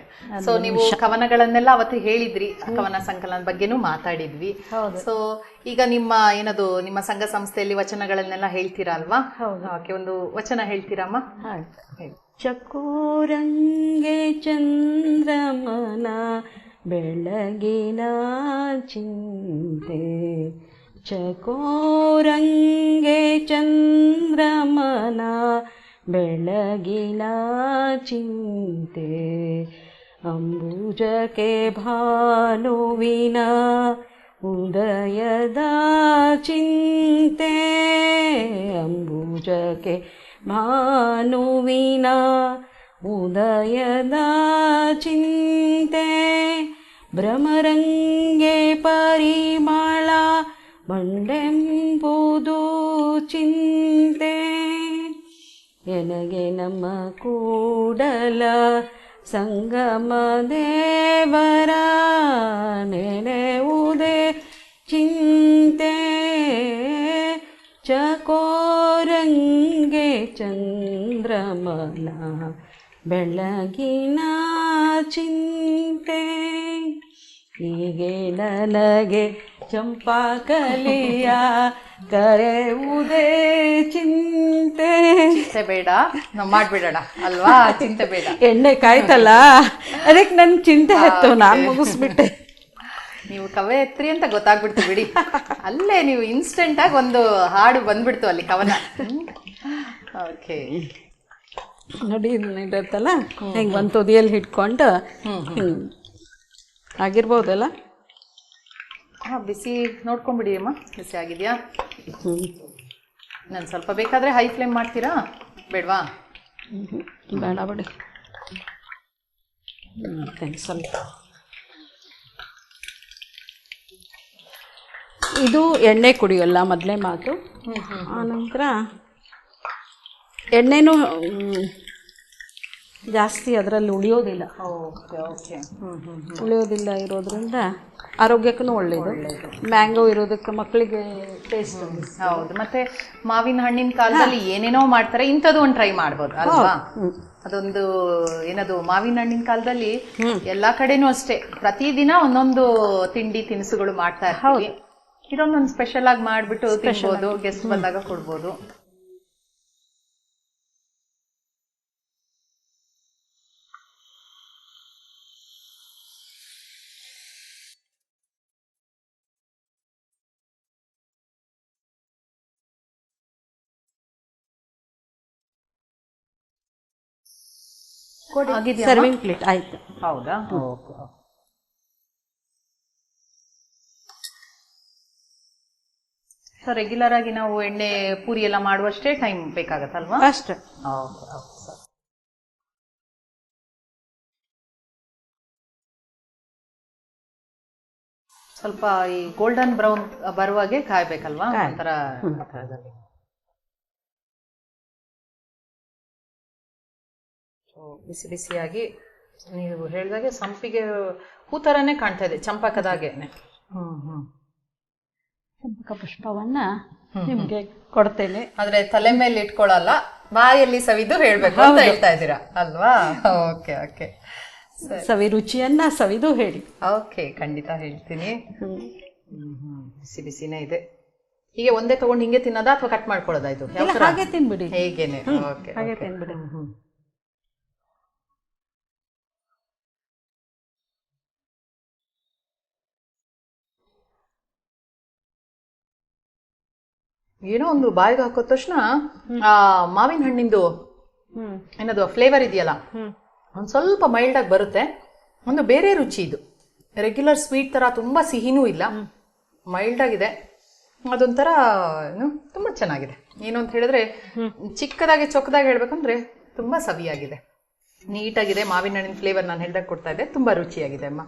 Speaker 1: ಸೊ ನೀವು ಕವನಗಳನ್ನೆಲ್ಲ ಅವತ್ತು ಹೇಳಿದ್ರಿ, ಕವನ ಸಂಕಲನದ ಬಗ್ಗೆನೂ ಮಾತಾಡಿದ್ವಿ. ಸೊ ಈಗ ನಿಮ್ಮ ಏನದು ನಿಮ್ಮ ಸಂಘ ಸಂಸ್ಥೆಯಲ್ಲಿ ವಚನಗಳನ್ನೆಲ್ಲ ಹೇಳ್ತೀರಾ ಅಲ್ವಾ? ಓಕೆ, ಒಂದು ವಚನ ಹೇಳ್ತೀರಮ್ಮ?
Speaker 2: ಚಕೋರಂಗೆ ಚಂದ್ರಮನ ಬೆಳಗಿನ ಚಿಂತೆ, ಚಕೋರಂಗೆ ಚಂದ್ರಮನ ಬೆಳಗಿನ ಚಿಂತೆ, ಅಂಬುಜಕ್ಕೆ ಭಾನುವಿನ ಉದಯದ ಚಿಂತೆ, ಅಂಬುಜಕ್ಕೆ ಭಾನುವಿನ ಉದಯದ ಚಿಂತೆ, ಭ್ರಮರಂಗೆ ಪರಿಮಳ ಬಂಡೆಂಬುದು ಚಿಂತೆ, ಎನಗೆ ನಮ್ಮ ಕೂಡಲ ಸಂಗಮ ದೇವರ ನೆನೆವುದೇ ಚಿಂತೆ, ಚಕೋರಂಗೆ ಚಂದ್ರಮನ ಬೆಳಗಿನ ಚಿಂತೆ, ಹೀಗೆ ನನಗೆ ಚಂಪಾಕಲಿಯ ಕರೆಯುವುದೇ ಚಿಂತೆ.
Speaker 1: ಚಿಂತೆ ಬೇಡ, ನಾವು ಮಾಡ್ಬಿಡೋಣ ಅಲ್ವಾ? ಚಿಂತೆ ಬೇಡ.
Speaker 2: ಎಣ್ಣೆ ಕಾಯ್ತಲ್ಲ, ಅದಕ್ಕೆ ನನ್ ಚಿಂತೆ ಆಯ್ತು, ನಾನು ಮುಗಿಸ್ಬಿಟ್ಟೆ.
Speaker 1: ನೀವು ಕವಯತ್ರಿ ಅಂತ ಗೊತ್ತಾಗ್ಬಿಡ್ತು ಬಿಡಿ. ಅಲ್ಲೇ ನೀವು ಇನ್ಸ್ಟೆಂಟ್ ಆಗಿ ಒಂದು ಹಾಡು ಬಂದ್ಬಿಡ್ತು ಅಲ್ಲಿ ಕವನ. ಓಕೆ,
Speaker 2: ನೋಡಿ ಇರುತ್ತಲ್ಲ, ಹಿಂಗೆ ಒಂದು ತುದಿಯಲ್ಲಿ ಹಿಡ್ಕೊಂಡು ಹಿಂಗೆ ಆಗಿರ್ಬೋದಲ್ಲ.
Speaker 1: ಬಿಸಿ ನೋಡ್ಕೊಂಬಿಡಿ ಅಮ್ಮ, ಬಿಸಿ ಆಗಿದೆಯಾ? ನಾನು ಸ್ವಲ್ಪ ಬೇಕಾದರೆ ಹೈ ಫ್ಲೇಮ್ ಮಾಡ್ತೀರಾ, ಬೇಡವಾ?
Speaker 2: ಬೇಡ ಬಿಡಿ, ಸ್ವಲ್ಪ. ಇದು ಎಣ್ಣೆ ಕುಡಿಯೋಲ್ಲ ಮೊದಲೇ ಮಾತು. ಆನಂತರ ಎಣ್ಣೆನೂ ಜಾಸ್ತಿ ಅದರಲ್ಲಿ ಉಳಿಯೋದಿಲ್ಲ. ಉಳಿಯೋದಿಲ್ಲ ಇರೋದ್ರಿಂದ ಆರೋಗ್ಯಕ್ಕೂ ಒಳ್ಳೆಯದು. ಮ್ಯಾಂಗೋ ಇರೋದಕ್ಕೆ ಮಕ್ಕಳಿಗೆ ಟೇಸ್ಟ್.
Speaker 1: ಹೌದು, ಮತ್ತೆ ಮಾವಿನ ಹಣ್ಣಿನ ಕಾಲದಲ್ಲಿ ಏನೇನೋ ಮಾಡ್ತಾರೆ, ಇಂಥದ್ದು ಒಂದು ಟ್ರೈ ಮಾಡ್ಬೋದು ಅಲ್ವಾ? ಅದೊಂದು ಏನದು ಮಾವಿನ ಹಣ್ಣಿನ ಕಾಲದಲ್ಲಿ ಎಲ್ಲಾ ಕಡೆನೂ ಅಷ್ಟೇ, ಪ್ರತಿದಿನ ಒಂದೊಂದು ತಿಂಡಿ ತಿನಿಸುಗಳು ಮಾಡ್ತಾ ಇರ್ತೀವಿ. ಇದೊಂದೊಂದು ಸ್ಪೆಷಲ್ ಆಗಿ ಮಾಡ್ಬಿಟ್ಟು ತಿನ್ಬೋದು, ಗೆಸ್ಟ್ ಬಂದಾಗ ಕೊಡ್ಬೋದು. ಆಗಿದೆಯಾ
Speaker 2: ಸರ್ವಿಂಗ್ ಪ್ಲೇಟ್ ಆಯ್ತು.
Speaker 1: ಹೌದಾ? ಓಕೆ. ಸೊ ರೆಗ್ಯುಲರ್ ಆಗಿ ನಾವು ಎಣ್ಣೆ ಪೂರಿ ಎಲ್ಲ ಮಾಡುವಷ್ಟೇ ಟೈಮ್ ಬೇಕಾಗತ್ತಲ್ವಾ?
Speaker 2: ಅಷ್ಟೇ.
Speaker 1: ಸ್ವಲ್ಪ ಈ ಗೋಲ್ಡನ್ ಬ್ರೌನ್ ಬರುವಾಗೆ ಕಾಯ್ಬೇಕಲ್ವಾ? ಒಂಥರ ಬಿಸಿ ಬಿಸಿಯಾಗಿ ನೀವು ಹೇಳಿದಾಗೆ ಸಂಪಿಗೆ ಹೂ ಥರನೇ ಕಾಣ್ತಾ ಇದೆ, ಚಂಪಕದಾಗೇನೆ.
Speaker 2: ಚಂಪಕ ಪುಷ್ಪವನ್ನ ನಿಮ್ಗೆ ಕೊಡ್ತೇನೆ.
Speaker 1: ಆದ್ರೆ ತಲೆ ಮೇಲೆ ಇಟ್ಕೊಳ್ಳಲ್ಲ, ಬಾಯಲ್ಲಿ ಸವಿದು ಹೇಳ್ಬೇಕು ಅಂತ ಹೇಳ್ತಾ ಇದ್ದೀರಾ ಅಲ್ವಾ? Okay okay.
Speaker 2: ಸವಿ ರುಚಿಯನ್ನ ಸವಿದು ಹೇಳಿ.
Speaker 1: ಓಕೆ, ಖಂಡಿತ ಹೇಳ್ತೀನಿ. ಬಿಸಿ ಬಿಸಿನೇ ಇದೆ. ಹೀಗೆ ಒಂದೇ ತಗೊಂಡು ಹಿಂಗೆ ತಿನ್ನೋದಾ ಅಥವಾ ಕಟ್ ಮಾಡ್ಕೊಳ್ಳೋದಾ? ಇದು
Speaker 2: ಹಾಗೆ ತಿನ್ಬಿಡಿ.
Speaker 1: ಹೇಗೇನೆ? ಓಕೆ,
Speaker 2: ಹಾಗೆ ತಿನ್ಬಿಡಿ.
Speaker 1: ಏನೋ ಒಂದು ಬಾಯಿಗೆ ಹಾಕೋ ತಕ್ಷಣ ಆ ಮಾವಿನ ಹಣ್ಣಿಂದು ಏನದು ಫ್ಲೇವರ್ ಇದೆಯಲ್ಲ, ಒಂದು ಸ್ವಲ್ಪ ಮೈಲ್ಡ್ ಆಗಿ ಬರುತ್ತೆ. ಒಂದು ಬೇರೆ ರುಚಿ ಇದು. ರೆಗ್ಯುಲರ್ ಸ್ವೀಟ್ ತರ ತುಂಬಾ ಸಿಹಿನೂ ಇಲ್ಲ, ಮೈಲ್ಡ್ ಆಗಿದೆ. ಅದೊಂಥರ ತುಂಬಾ ಚೆನ್ನಾಗಿದೆ. ಏನು ಅಂತ ಹೇಳಿದ್ರೆ ಚಿಕ್ಕದಾಗಿ ಚೊಕ್ಕದಾಗಿ ಹೇಳ್ಬೇಕಂದ್ರೆ ತುಂಬಾ ಸವಿಯಾಗಿದೆ, ನೀಟಾಗಿದೆ. ಮಾವಿನ ಹಣ್ಣಿನ ಫ್ಲೇವರ್ ನಾನು ಹೇಳ್ದಾಗ ಕೊಡ್ತಾ ಇದ್ದೆ, ತುಂಬಾ ರುಚಿಯಾಗಿದೆ ಅಮ್ಮ.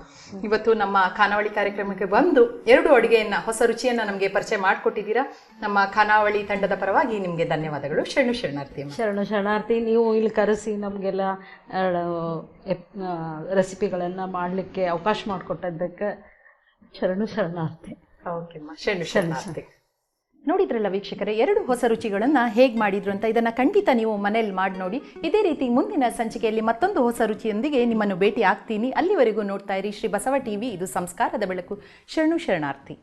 Speaker 1: ಇವತ್ತು ನಮ್ಮ ಖಾನಾವಳಿ ಕಾರ್ಯಕ್ರಮಕ್ಕೆ ಬಂದು 2 ಅಡುಗೆಯನ್ನ, ಹೊಸ ರುಚಿಯನ್ನ ನಮಗೆ ಪರಿಚಯ ಮಾಡಿಕೊಟ್ಟಿದ್ದೀರಾ. ನಮ್ಮ ಖಾನಾವಳಿ ತಂಡದ ಪರವಾಗಿ ನಿಮಗೆ ಧನ್ಯವಾದಗಳು. ಶರಣು ಶರಣಾರ್ಥಿ ಅಮ್ಮ.
Speaker 2: ಶರಣು ಶರಣಾರ್ಥಿ. ನೀವು ಇಲ್ಲಿ ಕರೆಸಿ ನಮಗೆಲ್ಲ ರೆಸಿಪಿಗಳನ್ನು ಮಾಡಲಿಕ್ಕೆ ಅವಕಾಶ ಮಾಡಿಕೊಟ್ಟದ್ದಕ್ಕೆ ಶರಣು ಶರಣಾರ್ಥಿ.
Speaker 1: ಓಕೆ ಅಮ್ಮ, ಶರಣು ಶರಣಾರ್ಥಿ. ನೋಡಿದ್ರಲ್ಲ ವೀಕ್ಷಕರೇ, 2 ಹೊಸ ರುಚಿಗಳನ್ನು ಹೇಗೆ ಮಾಡಿದ್ರು ಅಂತ. ಇದನ್ನು ಖಂಡಿತ ನೀವು ಮನೇಲಿ ಮಾಡಿ ನೋಡಿ. ಇದೇ ರೀತಿ ಮುಂದಿನ ಸಂಚಿಕೆಯಲ್ಲಿ ಮತ್ತೊಂದು ಹೊಸ ರುಚಿಯೊಂದಿಗೆ ನಿಮ್ಮನ್ನು ಭೇಟಿ ಆಗ್ತೀನಿ. ಅಲ್ಲಿವರೆಗೂ ನೋಡ್ತಾ ಇರಿ ಶ್ರೀ ಬಸವ ಟಿವಿ. ಇದು ಸಂಸ್ಕಾರದ ಬೆಳಕು. ಶರಣು ಶರಣಾರ್ಥಿ.